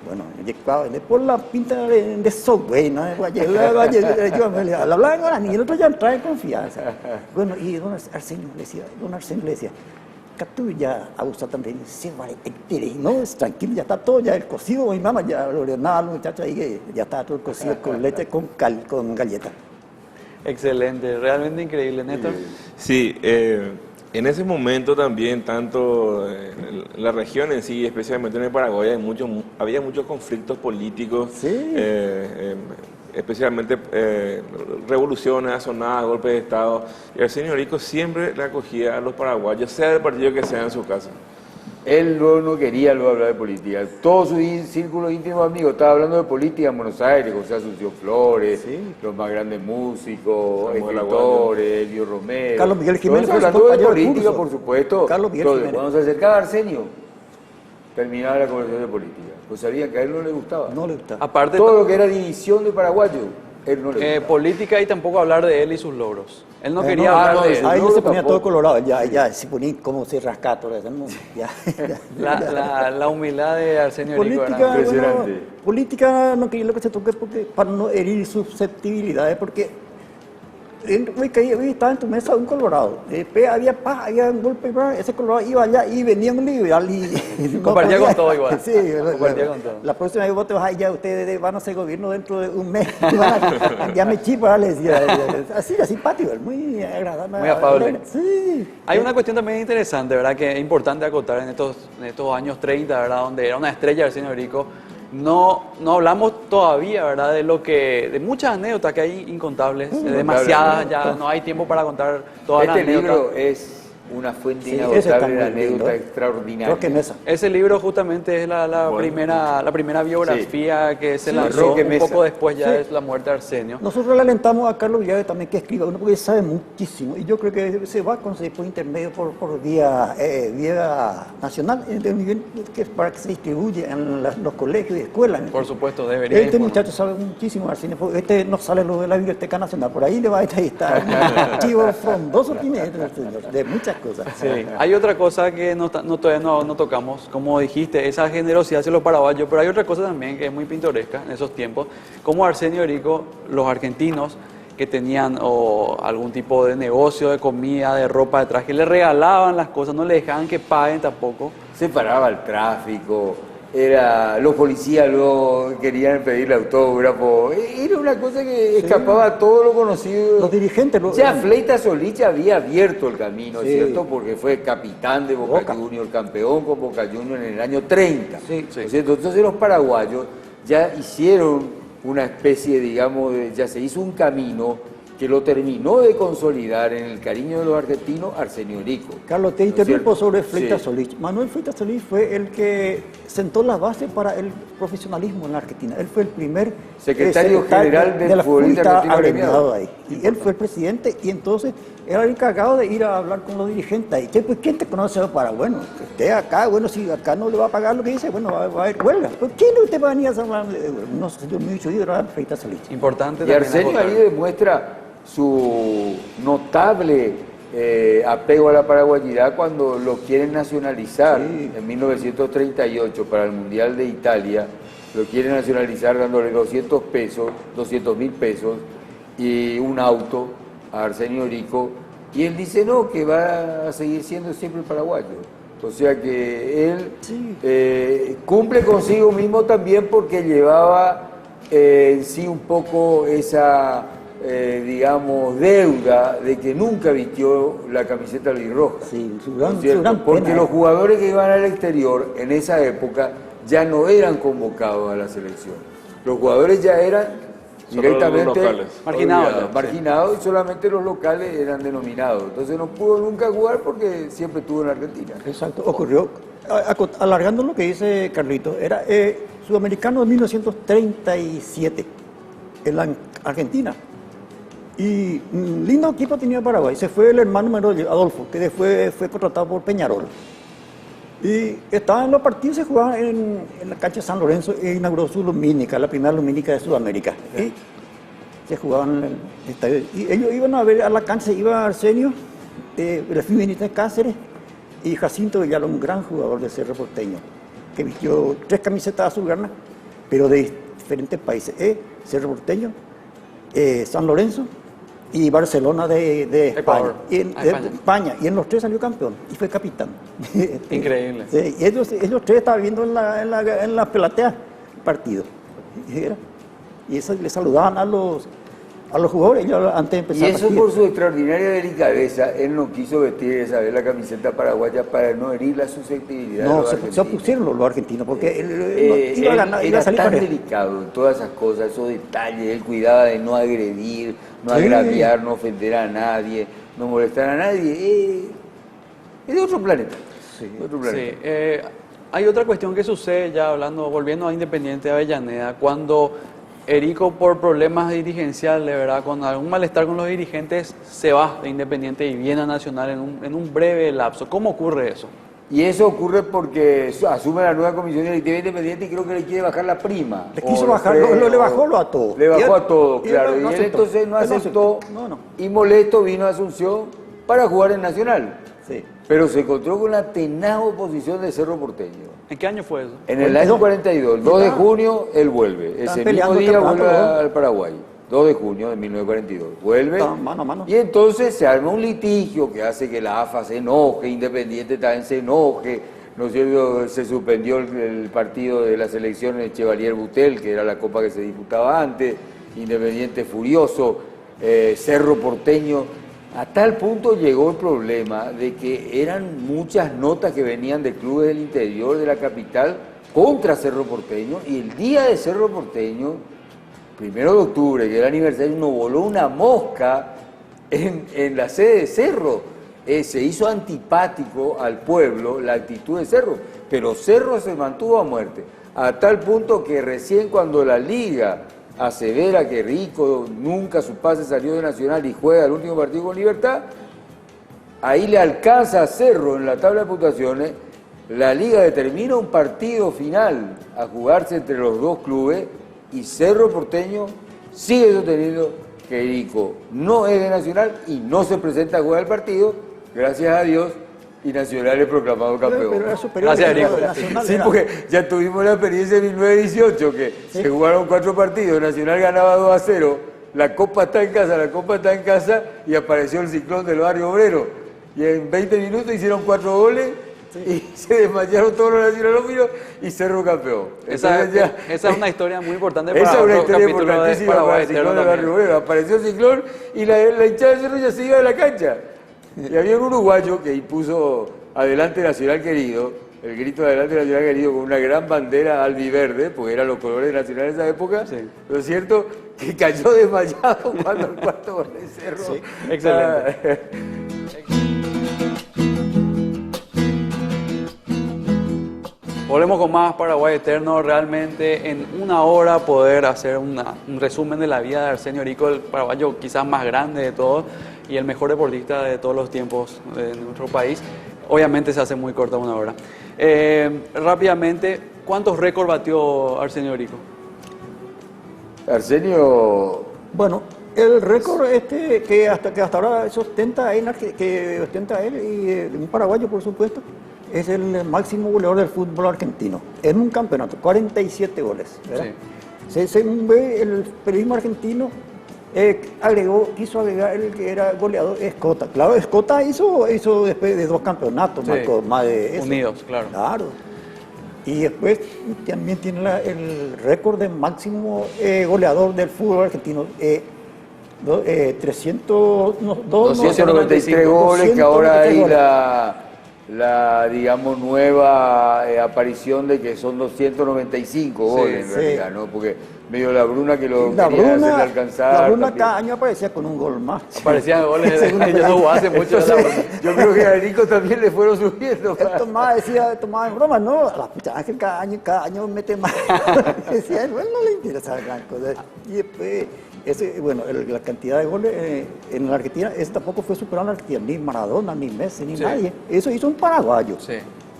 Bueno, llegaba por la pinta de subway, ¿no? Yo me hablaba en guaraní, el otro ya entraba en confianza. Bueno, y don Arsenio le decía, tú ya abusó también, sí, vale, no, es tranquilo, ya está todo, ya el cocido, mi mamá ya lo ordenaba a los muchachos ahí, que ya está todo el cocido con leche, con galleta. Excelente, realmente increíble, Néstor. Sí, en ese momento también, tanto en la región en sí, especialmente en el Paraguay, había muchos conflictos políticos, Sí. Especialmente revoluciones, asonadas, golpes de Estado. Y Arsenio Rico siempre le acogía a los paraguayos, sea del partido que sea, en su casa. Él luego no quería luego hablar de política. Todo su círculo íntimo de amigos estaba hablando de política en Buenos Aires, José Asunción Flores, Sí. los más grandes músicos, Samuel escritores, Elio Romero. Carlos Miguel Jiménez, Todo eso, hablando de compañero de política, curso. por supuesto. Carlos Miguel Todo. Jiménez. Cuando se acercaba a Arsenio, terminaba la conversación de política. Pues sabían que a él no le gustaba. No le gustaba. Aparte, Todo lo que era división de paraguayos, él no le gustaba. política y tampoco hablar de él y sus logros. Él no quería No, hablar de él. ahí no, se ponía tampoco. todo colorado, ya se ponía como se rascaba todo eso. ¿No? La humildad de Arsenio Rico Política, era Impresionante. Política no quería lo que se toque porque, para no herir susceptibilidades, porque hoy estaba en tu mesa un colorado, después había un golpe, ese colorado iba allá y venía un liberal y Compartía con todo igual. Sí, Compartía con todo. La próxima vez vos te vas a ir, ya ustedes van a ser gobierno dentro de un mes, ya me chipa, le decía, así, simpático, muy agradable. Muy afable. Sí. Hay una cuestión también interesante, ¿verdad? Que es importante acotar en estos años 30, ¿verdad? Donde era una estrella Arsenio Rico. No hablamos todavía, ¿verdad? De muchas anécdotas que hay incontables, demasiadas, ya no hay tiempo para contar todas las Este anécdotas. libro es una fuente Sí, ese está inagotable de muy lindo. anécdotas extraordinarias. Creo que en esa. Ese libro justamente es la primera biografía que se lanzó Roque un Mesa. poco después ya Sí. de la muerte de Arsenio. Nosotros le alentamos a Carlos Villagra también que escriba uno porque sabe muchísimo y yo creo que se va a conseguir por intermedio, por vía nacional, para que se distribuya en los colegios y escuelas. Por supuesto, debería Este informar. muchacho sabe muchísimo de Arsenio, porque este no sale lo de la Biblioteca Nacional, por ahí le va a estar un archivo frondoso tiene este señor, de muchas cosas. Sí. Hay otra cosa que todavía no tocamos, como dijiste, esa generosidad hacia los paraguayos, pero hay otra cosa también que es muy pintoresca en esos tiempos, como Arsenio Rico, los argentinos que tenían algún tipo de negocio, de comida, de ropa, de traje, le regalaban las cosas, no le dejaban que paguen tampoco. Se paraba el tráfico, los policías luego querían pedirle autógrafo, era una cosa que escapaba a todo lo conocido. Los dirigentes... Ya Fleita Solís había abierto el camino, Sí. ¿cierto? Porque fue capitán de Boca Juniors, campeón con Boca Juniors en el año 30. Sí. ¿No es cierto? Entonces los paraguayos ya hicieron una especie, digamos, ya se hizo un camino que lo terminó de consolidar en el cariño de los argentinos Arsenio Rico. Carlos, te ¿No es interrumpo cierto? sobre Fleita Sí. Solís. Manuel Fleita Solís fue el que sentó la base para el profesionalismo en la Argentina. Él fue el primer Secretario general del de la futbolista FUNTA argentino agremiado agremiado. ahí. Y él fue el presidente y entonces era el encargado de ir a hablar con los dirigentes ahí. Pues, ¿quién te conoce para? Bueno, usted acá, bueno, si acá no le va a pagar lo que dice, bueno, va a haber huelga. ¿Por qué no usted va a venir a hablar? No sé, yo me he dicho, era Fleita Solís. Importante Y también Arsenio acotar. ahí demuestra su notable apego a la paraguayidad cuando lo quieren nacionalizar en 1938 para el Mundial de Italia. Lo quieren nacionalizar dándole 200.000 pesos y un auto a Arsenio Rico. Y él dice no, que va a seguir siendo siempre paraguayo. O sea que él cumple consigo mismo también porque llevaba en sí un poco esa digamos, deuda de que nunca vistió la camiseta albirroja. Sí, su ¿No gran, es cierto? su gran Porque pena. los jugadores que iban al exterior en esa época ya no eran convocados a la selección. Los jugadores ya eran Solo directamente los locales. Marginados olvidados, ya, marginados, y solamente los locales eran denominados. Entonces no pudo nunca jugar porque siempre estuvo en Argentina. Exacto, ocurrió, alargando lo que dice Carlito, era sudamericano de 1937 en la Argentina. Y lindo equipo tenía Paraguay. Se fue el hermano menor, Adolfo, que después fue contratado por Peñarol. Y estaban los partidos, se jugaban en la cancha de San Lorenzo e inauguró su lumínica, la primera lumínica de Sudamérica. Y se jugaban en el estadio. Y ellos iban a ver a la cancha, iba Arsenio, el feminista de Cáceres, y Jacinto Villalón, un gran jugador de Cerro Porteño, que vistió 3 camisetas azulgranas, pero de diferentes países. Cerro Porteño, San Lorenzo y Barcelona de España. Ecuador. Y de España. Y en los 3 salió campeón y fue capitán. Increíble. Sí, y ellos 3 estaban viendo en la pelatea el partido. Y eso le saludaban a los jugadores ellos antes de empezar Y el eso partido. por su extraordinaria delicadeza, él no quiso vestir esa vez la camiseta paraguaya para no herir la susceptibilidad de No, los se argentinos. opusieron los argentinos porque él iba a ganar, iba Era a salir tan parejo. delicado en todas esas cosas, esos detalles, él cuidaba de no agredir, no Sí. agraviar, no ofender a nadie, no molestar a nadie. Es de otro planeta. De otro Sí, planeta. hay otra cuestión que sucede ya volviendo a Independiente de Avellaneda, cuando Erico por problemas dirigenciales, ¿verdad? Con algún malestar con los dirigentes, se va de Independiente y viene a Nacional en un breve lapso. ¿Cómo ocurre eso? Y eso ocurre porque asume la nueva comisión directiva independiente y creo que le quiere bajar la prima. Le quiso O bajar, le bajó a todo. Le Y bajó él- a todo, y él claro. Y no él aceptó. entonces no Él no aceptó aceptó. No. y molesto vino a Asunción para jugar en Nacional. Sí. Pero se encontró con la tenaz oposición de Cerro Porteño. ¿En qué año fue eso? En el año 42, el 2 de junio, él vuelve. Están Ese mismo peleando el día campeonato, vuelve ¿no? al Paraguay. 2 de junio de 1942. Vuelve. Estaban mano a mano. Y entonces se arma un litigio que hace que la AFA se enoje, Independiente también se enoje. ¿No es cierto? Se suspendió el partido de la selección de Chevalier Butel, que era la copa que se disputaba antes. Independiente furioso. Cerro Porteño. A tal punto llegó el problema de que eran muchas notas que venían de clubes del interior de la capital contra Cerro Porteño, y el día de Cerro Porteño, 1 de octubre, que era el aniversario, nos voló una mosca en la sede de Cerro. Se hizo antipático al pueblo la actitud de Cerro, pero Cerro se mantuvo a muerte, a tal punto que recién cuando la liga asevera que Rico nunca su pase salió de Nacional y juega el último partido con Libertad, ahí le alcanza a Cerro en la tabla de puntuaciones, la liga determina un partido final a jugarse entre los dos clubes y Cerro Porteño sigue sosteniendo que Rico no es de Nacional y no se presenta a jugar el partido, gracias a Dios, y Nacional es proclamado campeón. Pero era superior. Gracias, Erico. Nacional Sí, era- porque ya tuvimos la experiencia en 1918, que se jugaron 4 partidos, Nacional ganaba 2-0, la Copa está en casa, y apareció el ciclón del barrio obrero. Y en 20 minutos hicieron 4 goles, y se desmayaron todos los nacionalófilos, y Cerro campeón. Esa Entonces ya- es una historia muy importante esa para es una otro historia capítulo de importantísima para Paraguay el ciclón Eterno del barrio también. obrero. Apareció el ciclón, y la hinchada de Cerro ya se iba de la cancha. Y había un uruguayo que impuso Adelante Nacional Querido, el grito de Adelante Nacional Querido, con una gran bandera albiverde, porque eran los colores de Nacional en esa época, Sí. ¿no es cierto? Que cayó desmayado cuando el cuarto gol de Cerro. Sí, excelente. Volvemos con más Paraguay Eterno. Realmente en una hora poder hacer un resumen de la vida de Arsenio Rico, el paraguayo quizás más grande de todos y el mejor deportista de todos los tiempos de nuestro país. Obviamente se hace muy corta una hora. Rápidamente, ¿cuántos récords batió Arsenio Rico? Arsenio, Bueno, el récord que hasta ahora se ostenta que ostenta él y un paraguayo, por supuesto, es el máximo goleador del fútbol argentino en un campeonato, 47 goles. ¿Verdad? Según ve el periodismo argentino, quiso agregar el que era goleador, Escota. Claro, Escota hizo después de 2 campeonatos, Sí. marcó más de eso. Unidos, claro. Claro. Y después también tiene el récord de máximo goleador del fútbol argentino. 300, no, 293 goles, que ahora hay digamos, nueva aparición de que son 295 goles en realidad, ¿no? Porque medio la Bruna que lo quería hacerle alcanzar. La Bruna también. cada año aparecía con un gol más. Aparecían goles de ellos no hace mucho de la Bruna. Yo creo que a Erico también le fueron subiendo. Tomás en broma, no, a la pucha Ángel cada año mete más. Decía, bueno, no le interesa gran cosa. Y después, la cantidad de goles en la Argentina, eso tampoco fue superado en la Argentina, ni Maradona, ni Messi, ni nadie. Eso hizo un paraguayo. Sí.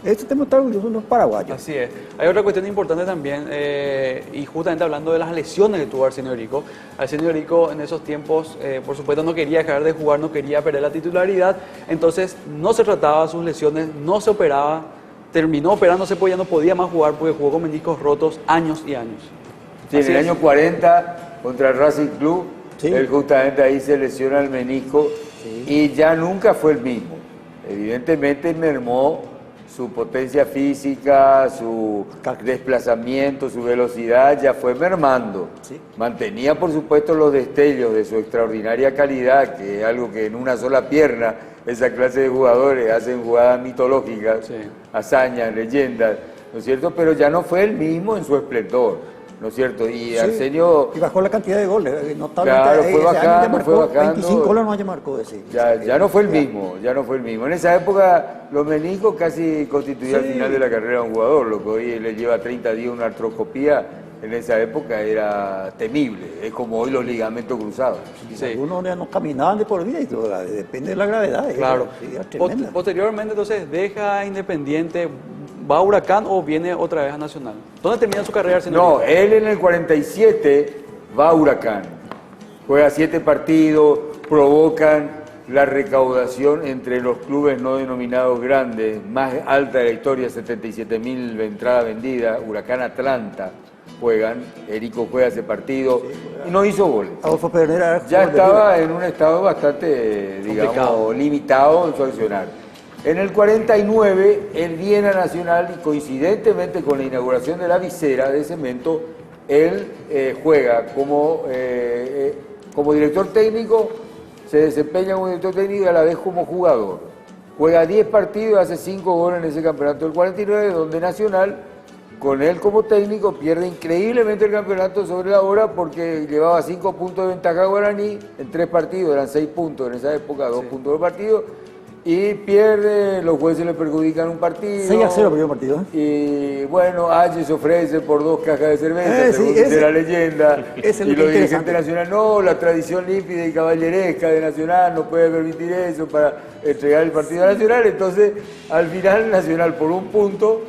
Esto tenemos que estar orgullosos de los paraguayos. Así es. Hay otra cuestión importante también, y justamente hablando de las lesiones que tuvo Arsenio Rico. Arsenio Rico en esos tiempos, por supuesto, no quería dejar de jugar, no quería perder la titularidad, entonces no se trataba sus lesiones, no se operaba, terminó operándose porque ya no podía más jugar porque jugó con meniscos rotos años y años. Sí, en el año 40, contra el Racing Club, sí, él justamente ahí se lesiona el menisco, sí, y ya nunca fue el mismo. Evidentemente mermó su potencia física, su desplazamiento, su velocidad, ya fue mermando. Sí. Mantenía, por supuesto, los destellos de su extraordinaria calidad, que es algo que en una sola pierna esa clase de jugadores hacen jugadas mitológicas, sí, hazañas, leyendas, ¿no es cierto? Pero ya no fue el mismo en su esplendor, ¿no es cierto? Y sí, Arsenio... Y bajó la cantidad de goles, notablemente. Claro, fue bajando. 25 goles no ya marcó, sí. Ya no fue el mismo, ya no fue el mismo. En esa época los meniscos casi constituían el final de la carrera de un jugador, lo que hoy le lleva 30 días una artroscopía, en esa época era temible, es como hoy los ligamentos cruzados. Sí. Algunos ya no caminaban de por vida y todo, depende de la gravedad. Claro. Posteriormente entonces deja Independiente, ¿va a Huracán o viene otra vez a Nacional? ¿Dónde termina su carrera? No, él en el 47 va a Huracán, juega 7 partidos, provocan la recaudación entre los clubes no denominados grandes, más alta de la historia, 77.000 entradas vendidas, Huracán Atlanta juegan, Erico juega ese partido y no hizo goles. Adolfo Pedernera ya estaba en un estado bastante, digamos, limitado en su accionar. En el 49, él viene a Nacional y coincidentemente con la inauguración de la visera de cemento, él juega como director técnico, se desempeña como director técnico y a la vez como jugador. Juega 10 partidos y hace 5 goles en ese campeonato del 49, donde Nacional, con él como técnico, pierde increíblemente el campeonato sobre la hora porque llevaba 5 puntos de ventaja a Guaraní en 3 partidos, eran 6 puntos en esa época, 2 puntos de partido. Y pierde, los jueces le perjudican un partido. 6-0 el primer partido. Y bueno, Ayes se ofrece por 2 cajas de cerveza, según dice la leyenda. Y los dirigentes nacionales, no, la tradición límpida y caballeresca de Nacional no puede permitir eso para entregar el partido a Nacional. Entonces, al final, Nacional por un punto,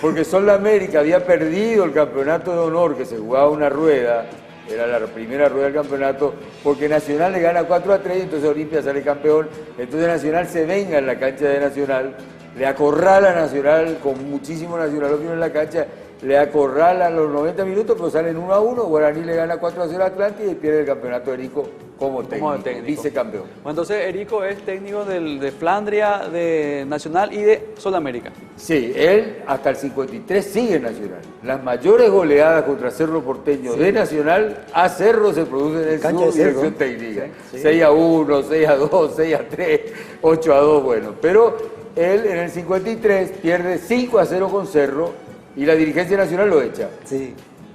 porque Sol de América había perdido el campeonato de honor, que se jugaba una rueda, era la primera rueda del campeonato, porque Nacional le gana 4-3, entonces Olimpia sale campeón, entonces Nacional se venga en la cancha de Nacional, le acorrala a Nacional, con muchísimo nacionalófilo en la cancha, le acorralan los 90 minutos, pero salen 1-1, Guaraní le gana 4-0 a Atlántida y pierde el campeonato Erico como técnico, vicecampeón. Bueno, entonces Erico es técnico de Flandria, de Nacional y de Sudamérica. Sí, él hasta el 53 sigue en Nacional. Las mayores goleadas contra Cerro Porteño de Nacional a Cerro se producen en su dirección técnica. 6-1, 6-2, 6-3, 8-2, bueno. Pero él en el 53 pierde 5-0 con Cerro y la dirigencia nacional lo echa. Sí.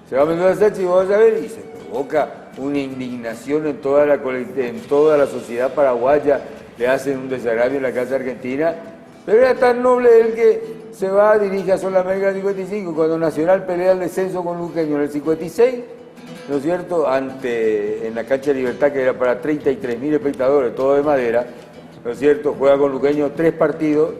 Se va a Mendoza Sánchez y vamos a ver y se provoca una indignación en toda la sociedad paraguaya, le hacen un desagravio en la Casa Argentina, pero era tan noble él que se va, dirige a Sol América en el 55, cuando Nacional pelea el descenso con Luqueño en el 56, ¿no es cierto?, en la cancha de Libertad, que era para 33.000 espectadores, todo de madera, ¿no es cierto?, juega con Luqueño 3 partidos,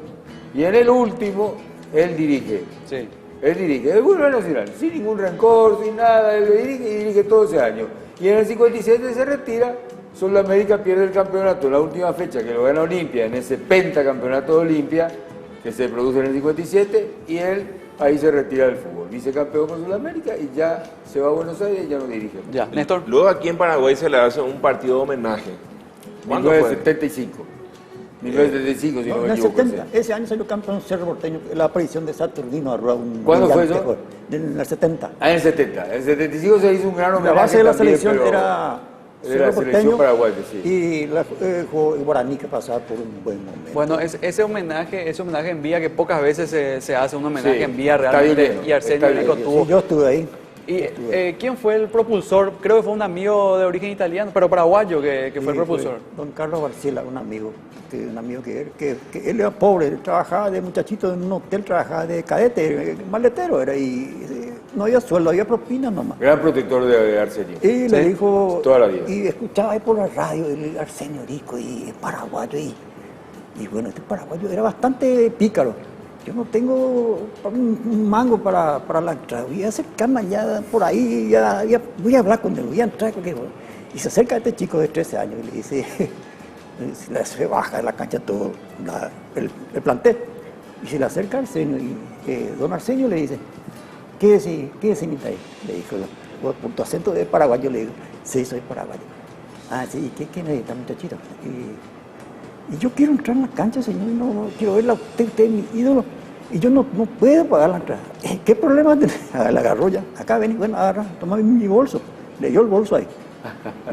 y en el último, él dirige. Sí. Él dirige, él vuelve a Nacional, sin ningún rencor, sin nada, él dirige y dirige todo ese año. Y en el 57 se retira, Sol de América pierde el campeonato, la última fecha que lo gana Olimpia, en ese pentacampeonato de Olimpia, que se produce en el 57, y él ahí se retira del fútbol. Vicecampeón con Sol de América y ya se va a Buenos Aires y ya no dirige. Ya, Néstor. Luego aquí en Paraguay se le hace un partido de homenaje. ¿Cuándo 1975. 1975, si no me equivoco. Ese año salió campeón Cerro Porteño, la aparición de Saturnino Arrua. ¿Cuándo fue eso? En el 70. En el 70. En el 75 se hizo un gran homenaje. La base de la también, selección era De la selección paraguaya, sí. Y jugó el Guaraní, que pasaba por un buen momento. Bueno, ese homenaje en vía que pocas veces se hace un homenaje Sí, en vía está realmente, bien lleno, y Arsenio está bien Rico lleno. tuvo. Sí, yo estuve ahí. ¿Y quién fue el propulsor? Creo que fue un amigo de origen italiano, pero paraguayo que fue el propulsor. Don Carlos Barcela, un amigo que él era pobre, él trabajaba de muchachito en un hotel, trabajaba de cadete, maletero era, y no había sueldo, había propina nomás. Gran protector de Arsenio. Y le dijo, toda la vida. y escuchaba ahí por la radio el Arsenio Rico y paraguayo, y bueno, este paraguayo era bastante pícaro. Yo no tengo un mango para la entrada, voy a acercarme allá por ahí, voy a hablar con él, voy a entrar. Y se acerca a este chico de 13 años y le dice, se baja de la cancha todo el plantel, y se le acerca a Arsenio, y don Arsenio le dice, ¿qué decís, mi ahí? Le dijo, por tu acento de paraguayo, le digo, sí, soy paraguayo. Ah, sí, ¿qué necesita, muchachito? Y yo quiero entrar en la cancha, señor, no quiero verla, usted es mi ídolo, y yo no puedo pagar la entrada. ¿Qué problema tenés? La agarró ya, acá ven, bueno, agarra, toma mi bolso, le dio el bolso ahí,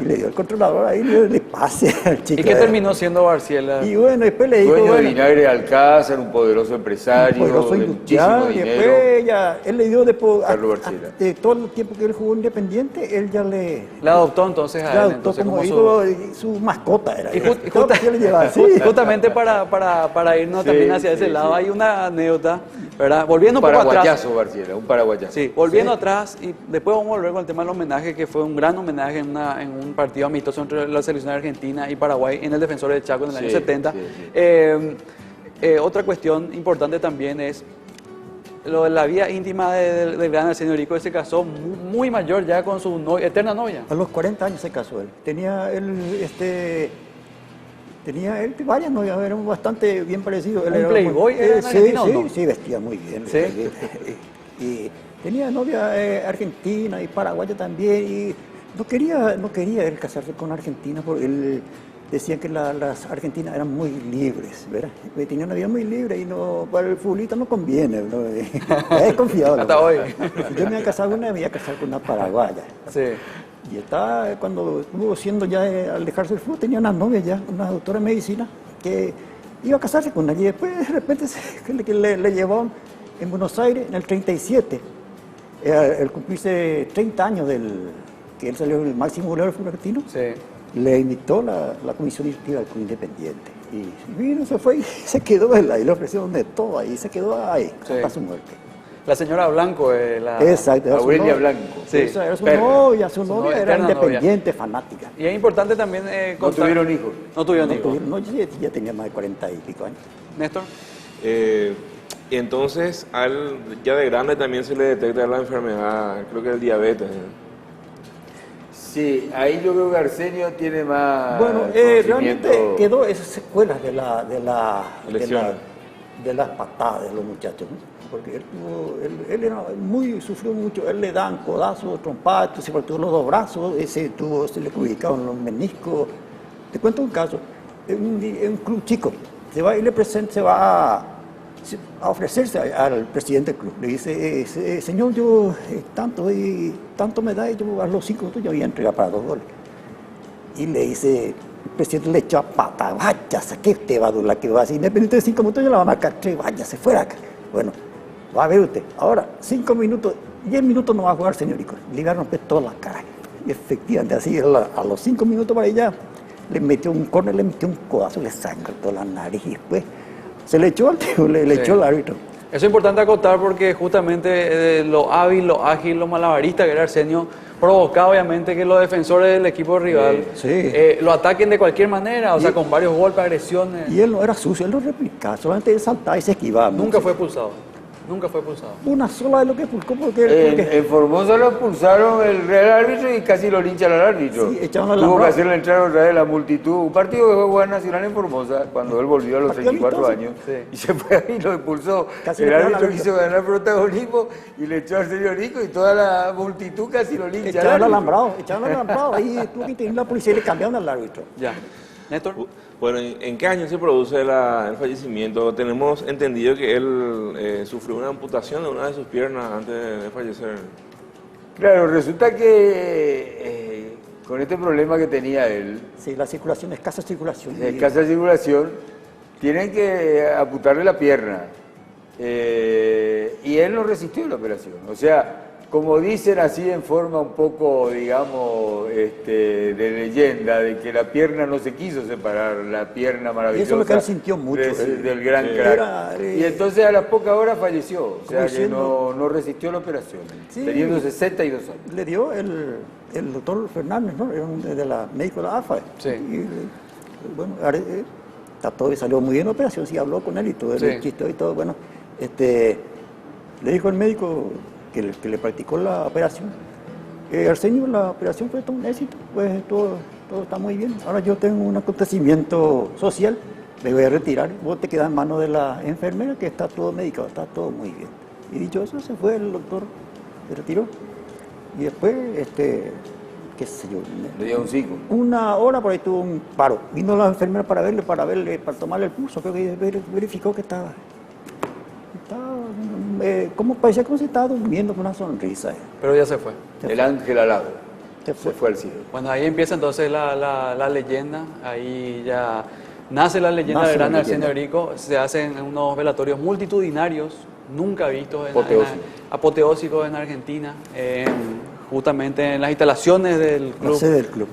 y le dio el controlador ahí, le pase al chico. ¿Y qué terminó siendo Barciela? Y bueno, después le dijo, Dueño de bueno, Vinagre Alcázar, un poderoso empresario, poderoso de industrial, muchísimo y dinero. después él le dio después, Carlos Barciela. de todo el tiempo que él jugó Independiente, él ya le adoptó entonces a él. adoptó Entonces, como como ídolo, su mascota era. Y Todo lo que le llevaba, sí. justamente para irnos Sí, también hacia ese sí, lado, sí. hay una anécdota, ¿verdad? Volviendo Un un poco atrás. paraguayazo, Barciela, un paraguayazo. Sí, volviendo atrás, y después vamos a volver con el tema del homenaje, que fue un gran homenaje en un partido amistoso entre la selección de Argentina y Paraguay en el Defensor del Chaco en el año Sí, 70. sí, sí. Otra cuestión importante también es lo de la vida íntima del gran Arsenio Rico, que se casó muy mayor ya con su eterna novia. A los 40 años se casó él. Tenía él varias novias, eran bastante bien parecidos. ¿Un playboy era en Argentina o no? Sí, vestía muy bien. ¿Sí? Y tenía novia argentina y paraguaya también, y no quería él casarse con Argentina porque él decía que las argentinas eran muy libres, ¿verdad? Tenían una vida muy libre y para el futbolista no conviene, ¿no? Es desconfiado. Hasta hoy. Si yo me iba a casar con una, me iba a casar con una paraguaya. Sí. Y cuando estuvo siendo ya, al dejarse el fútbol, tenía una novia ya, una doctora de medicina, que iba a casarse con ella. Y después, de repente, le llevó en Buenos Aires, en el 37, el cumplirse 30 años que él salió el máximo goleador del fútbol argentino. Sí. Le invitó la comisión directiva del Club Independiente. Y vino, se fue y se quedó ahí, le ofrecieron de todo ahí, se quedó ahí, Sí. hasta su muerte. La señora Blanco, Exacto, era su Aurelia novia. Blanco. Sí. Esa era su Perla. novia, su Su novia novia, era eterna independiente, fanática. Y es importante también No contar... tuvieron hijos. No tuvieron No, hijos. ya tenía más de 40 y pico años. Néstor. Y entonces, ya de grande también se le detecta la enfermedad, creo que el diabetes. Sí, ahí yo creo que Arsenio tiene más Bueno, conocimiento. realmente quedó esas secuelas de Lesiones. las patadas de los muchachos, ¿no? Porque él sufrió mucho, él le dan codazos, trompadas, se partió los dos brazos, se le ubicaron los meniscos. Te cuento un caso, en un club chico, se va a ofrecerse al presidente del club. Le dice, señor, yo tanto me da, y yo a los 5 minutos yo voy a entregar para 2 goles. Y le dice, el presidente le echó a pata, váyase, ¿qué usted va a durar? Que va así, independiente de 5 minutos yo la va a marcar 3, váyase fuera acá. Bueno, va a ver usted, ahora 5 minutos, 10 minutos no va a jugar, señorico, le iba a romper todas las caras. Y efectivamente, así a los 5 minutos para allá, le metió un córner, le metió un codazo, le sangró toda la nariz y después se le echó al tío, le echó al árbitro. Eso es importante acotar porque justamente lo hábil, lo ágil, lo malabarista que era Arsenio provocaba obviamente que los defensores del equipo rival Sí. lo ataquen de cualquier manera, o sea, con varios golpes, agresiones. Y él no era sucio, él no replicaba, solamente él saltaba y se esquivaba. Nunca fue expulsado. Nunca fue expulsado. Una sola vez lo que expulsó porque En Formosa lo expulsaron el Real Árbitro y casi lo linchan al árbitro. Sí, echaron al Tuvo que alambrado. hacerle entrar otra vez la multitud. Un partido que jugó Nacional en Formosa cuando él volvió a los Partido 34 amistoso. años. Sí. Y se fue ahí y lo expulsó. Casi el le pegan árbitro al quiso ganar protagonismo y le echó al señor Rico y toda la multitud casi lo lincha al echaron al alambrado, ahí tuvo que intervenir la policía y le cambiaron al árbitro. Ya. Néstor. Bueno, ¿en qué año se produce el fallecimiento? Tenemos entendido que él sufrió una amputación de una de sus piernas antes de fallecer. Claro, resulta que con este problema que tenía él, Sí, la circulación, escasa circulación. de escasa circulación, tienen que amputarle la pierna. Y él no resistió la operación. O sea, como dicen así en forma un poco, digamos, de leyenda, de que la pierna no se quiso separar, la pierna maravillosa. Y eso es lo que él sintió mucho. Del gran crack. Y entonces a las pocas horas falleció. O sea, que diciendo, no resistió la operación, sí, teniendo 62 años. le dio el doctor Fernández, ¿no? Era de la médico de la AFA. Sí. Y, bueno, ahora, está todo y salió muy bien la operación, sí, habló con él y todo, Sí. el chiste y todo. Bueno, le dijo el médico que le practicó la operación, Arsenio, la operación fue todo un éxito, pues todo está muy bien. Ahora yo tengo un acontecimiento social, me voy a retirar, vos te quedas en manos de la enfermera que está todo medicado, está todo muy bien. Y dicho eso, se fue el doctor, se retiró. Y después, qué sé yo, Le dio un 5. una hora por ahí tuvo un paro. Vino la enfermera para tomarle el pulso, creo que verificó que estaba como parecía como si estaba durmiendo con una sonrisa. Pero ya se fue. El ángel alado. Se Se fue. fue al cielo. Bueno, ahí empieza entonces la leyenda, ahí ya nace la leyenda Nace del gran la Arsenio leyenda. Erico, se hacen unos velatorios multitudinarios, nunca vistos, Apoteósicos. apoteósicos en Argentina, justamente en las instalaciones del La club, sede del club.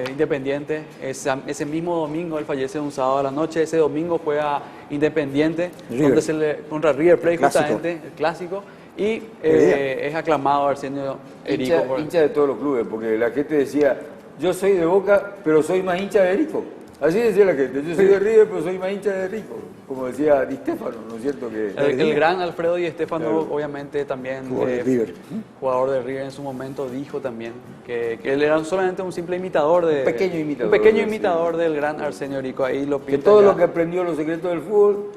Independiente. Ese mismo domingo, él fallece un sábado a la noche, ese domingo juega Independiente, River. contra River Plate, Clásico. justamente, el clásico, y Qué es aclamado Arsenio Erico. Hincha de todos los clubes, porque la gente decía, yo soy de Boca, pero soy más hincha de Erico. Así decía la gente, yo soy de River, pero soy más hincha de Rico. Como decía Di Stéfano, ¿no es cierto? Que El gran Alfredo Di Stéfano, Claro. obviamente también Jugador de River. jugador de River en su momento, dijo también que él era solamente un simple imitador Un pequeño imitador, sí. del gran Arsenio Erico. Ahí lo que pinta todo ya. lo que aprendió los secretos del fútbol,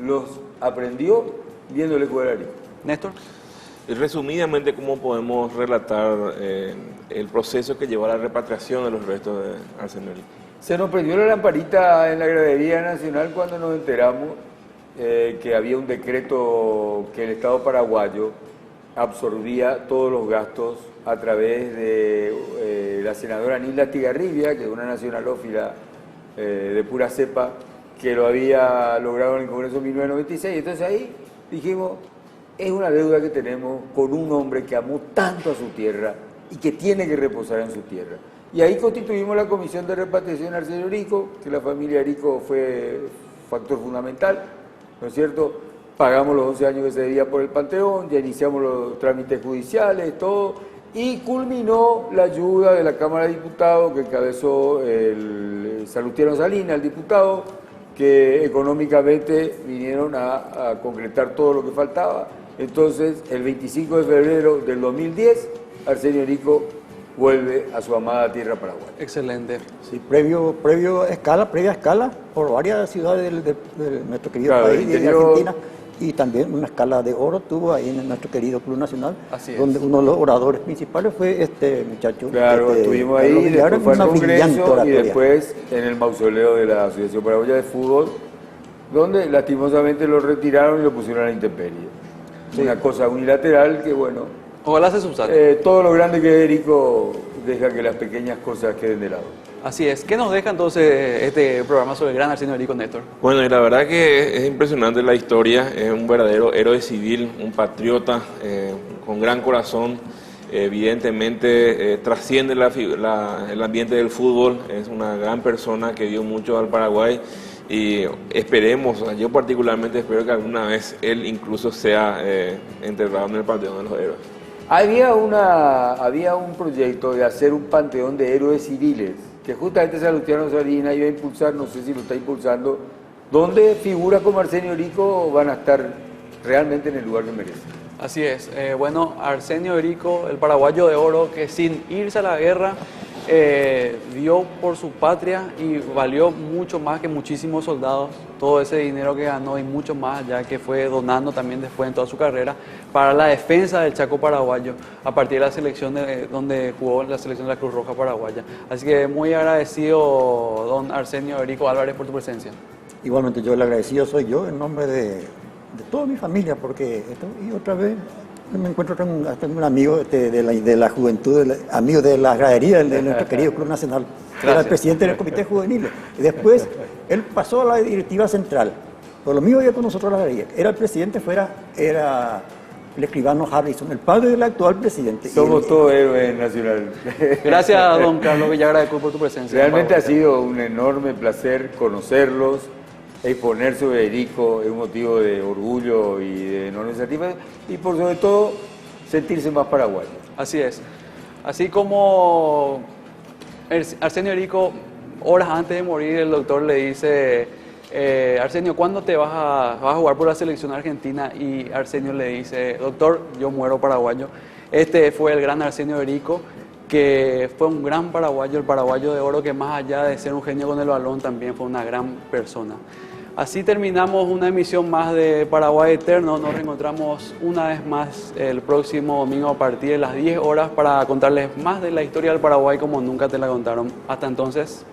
los aprendió viéndole jugar a Erico. Néstor. Resumidamente, ¿cómo podemos relatar el proceso que llevó a la repatriación de los restos de Arsenio Erico? Se nos prendió la lamparita en la gradería nacional cuando nos enteramos que había un decreto que el Estado paraguayo absorbía todos los gastos a través de la senadora Nilda Estigarribia, que es una nacionalófila de pura cepa, que lo había logrado en el Congreso en 1996. Entonces ahí dijimos, es una deuda que tenemos con un hombre que amó tanto a su tierra y que tiene que reposar en su tierra. Y ahí constituimos la Comisión de Repatriación Arsenio Erico, que la familia Erico fue factor fundamental, ¿no es cierto? Pagamos los 11 años que se debía por el Panteón, ya iniciamos los trámites judiciales, todo, y culminó la ayuda de la Cámara de Diputados, que encabezó el Salustiano Salinas, el diputado, que económicamente vinieron a concretar todo lo que faltaba. Entonces, el 25 de febrero del 2010, Arsenio Erico vuelve a su amada tierra paraguaya. Excelente. Sí, previa escala por varias ciudades de nuestro querido Claro, país, del de interior. Argentina, y también una escala de oro tuvo ahí en nuestro querido Club Nacional, Así es. donde uno de los oradores principales fue este muchacho. Claro, estuvimos ahí, Carlos Villagra, después fue al una brillante Congreso y oratoria. después en el mausoleo de la Asociación Paraguaya de Fútbol, donde lastimosamente lo retiraron y lo pusieron a la intemperie. Una cosa unilateral que, bueno, Ojalá se subsane. todo lo grande que es Erico deja que las pequeñas cosas queden de lado. Así es. ¿Qué nos deja entonces este programa sobre el gran Arsenio Erico, Néstor? Bueno, y la verdad que es impresionante la historia, es un verdadero héroe civil, un patriota con gran corazón, evidentemente trasciende el ambiente del fútbol, es una gran persona que dio mucho al Paraguay y esperemos, yo particularmente espero que alguna vez él incluso sea enterrado en el Panteón de los Héroes. Había un proyecto de hacer un panteón de héroes civiles, que justamente Salustiano Salinas iba a impulsar, no sé si lo está impulsando, donde figuras como Arsenio Erico van a estar realmente en el lugar que merecen. Así es. Bueno, Arsenio Erico, el paraguayo de oro, que sin irse a la guerra dio por su patria y valió mucho más que muchísimos soldados. Todo ese dinero que ganó y mucho más, ya que fue donando también después en toda su carrera para la defensa del Chaco paraguayo, a partir de la selección donde jugó la selección de la Cruz Roja paraguaya. Así que muy agradecido, don Arsenio Erico Álvarez, por tu presencia. Igualmente yo el agradecido soy yo en nombre de toda mi familia, porque y otra vez Me encuentro hasta un amigo de la juventud, amigo de la gradería de nuestro querido Club Nacional, que era el presidente del comité juvenil. Y después él pasó a la directiva central. Por lo mismo iba con nosotros a la gradería. Era el presidente, era el escribano Harrison, el padre del actual presidente. Somos todos héroes nacionales. Gracias, don Carlos Villagra, por tu presencia. Realmente ha sido un enorme placer conocerlos, exponer sobre Erico, es un motivo de orgullo y de enorme satisfacción, y por sobre todo sentirse más paraguayo. Así es. Así como Arsenio Erico, horas antes de morir, el doctor le dice, Arsenio, ¿cuándo te vas a jugar por la selección argentina? Y Arsenio le dice, doctor, yo muero paraguayo. Este fue el gran Arsenio Erico, que fue un gran paraguayo, el paraguayo de oro, que más allá de ser un genio con el balón, también fue una gran persona. Así terminamos una emisión más de Paraguay Eterno. Nos reencontramos una vez más el próximo domingo a partir de las 10 horas para contarles más de la historia del Paraguay como nunca te la contaron. Hasta entonces.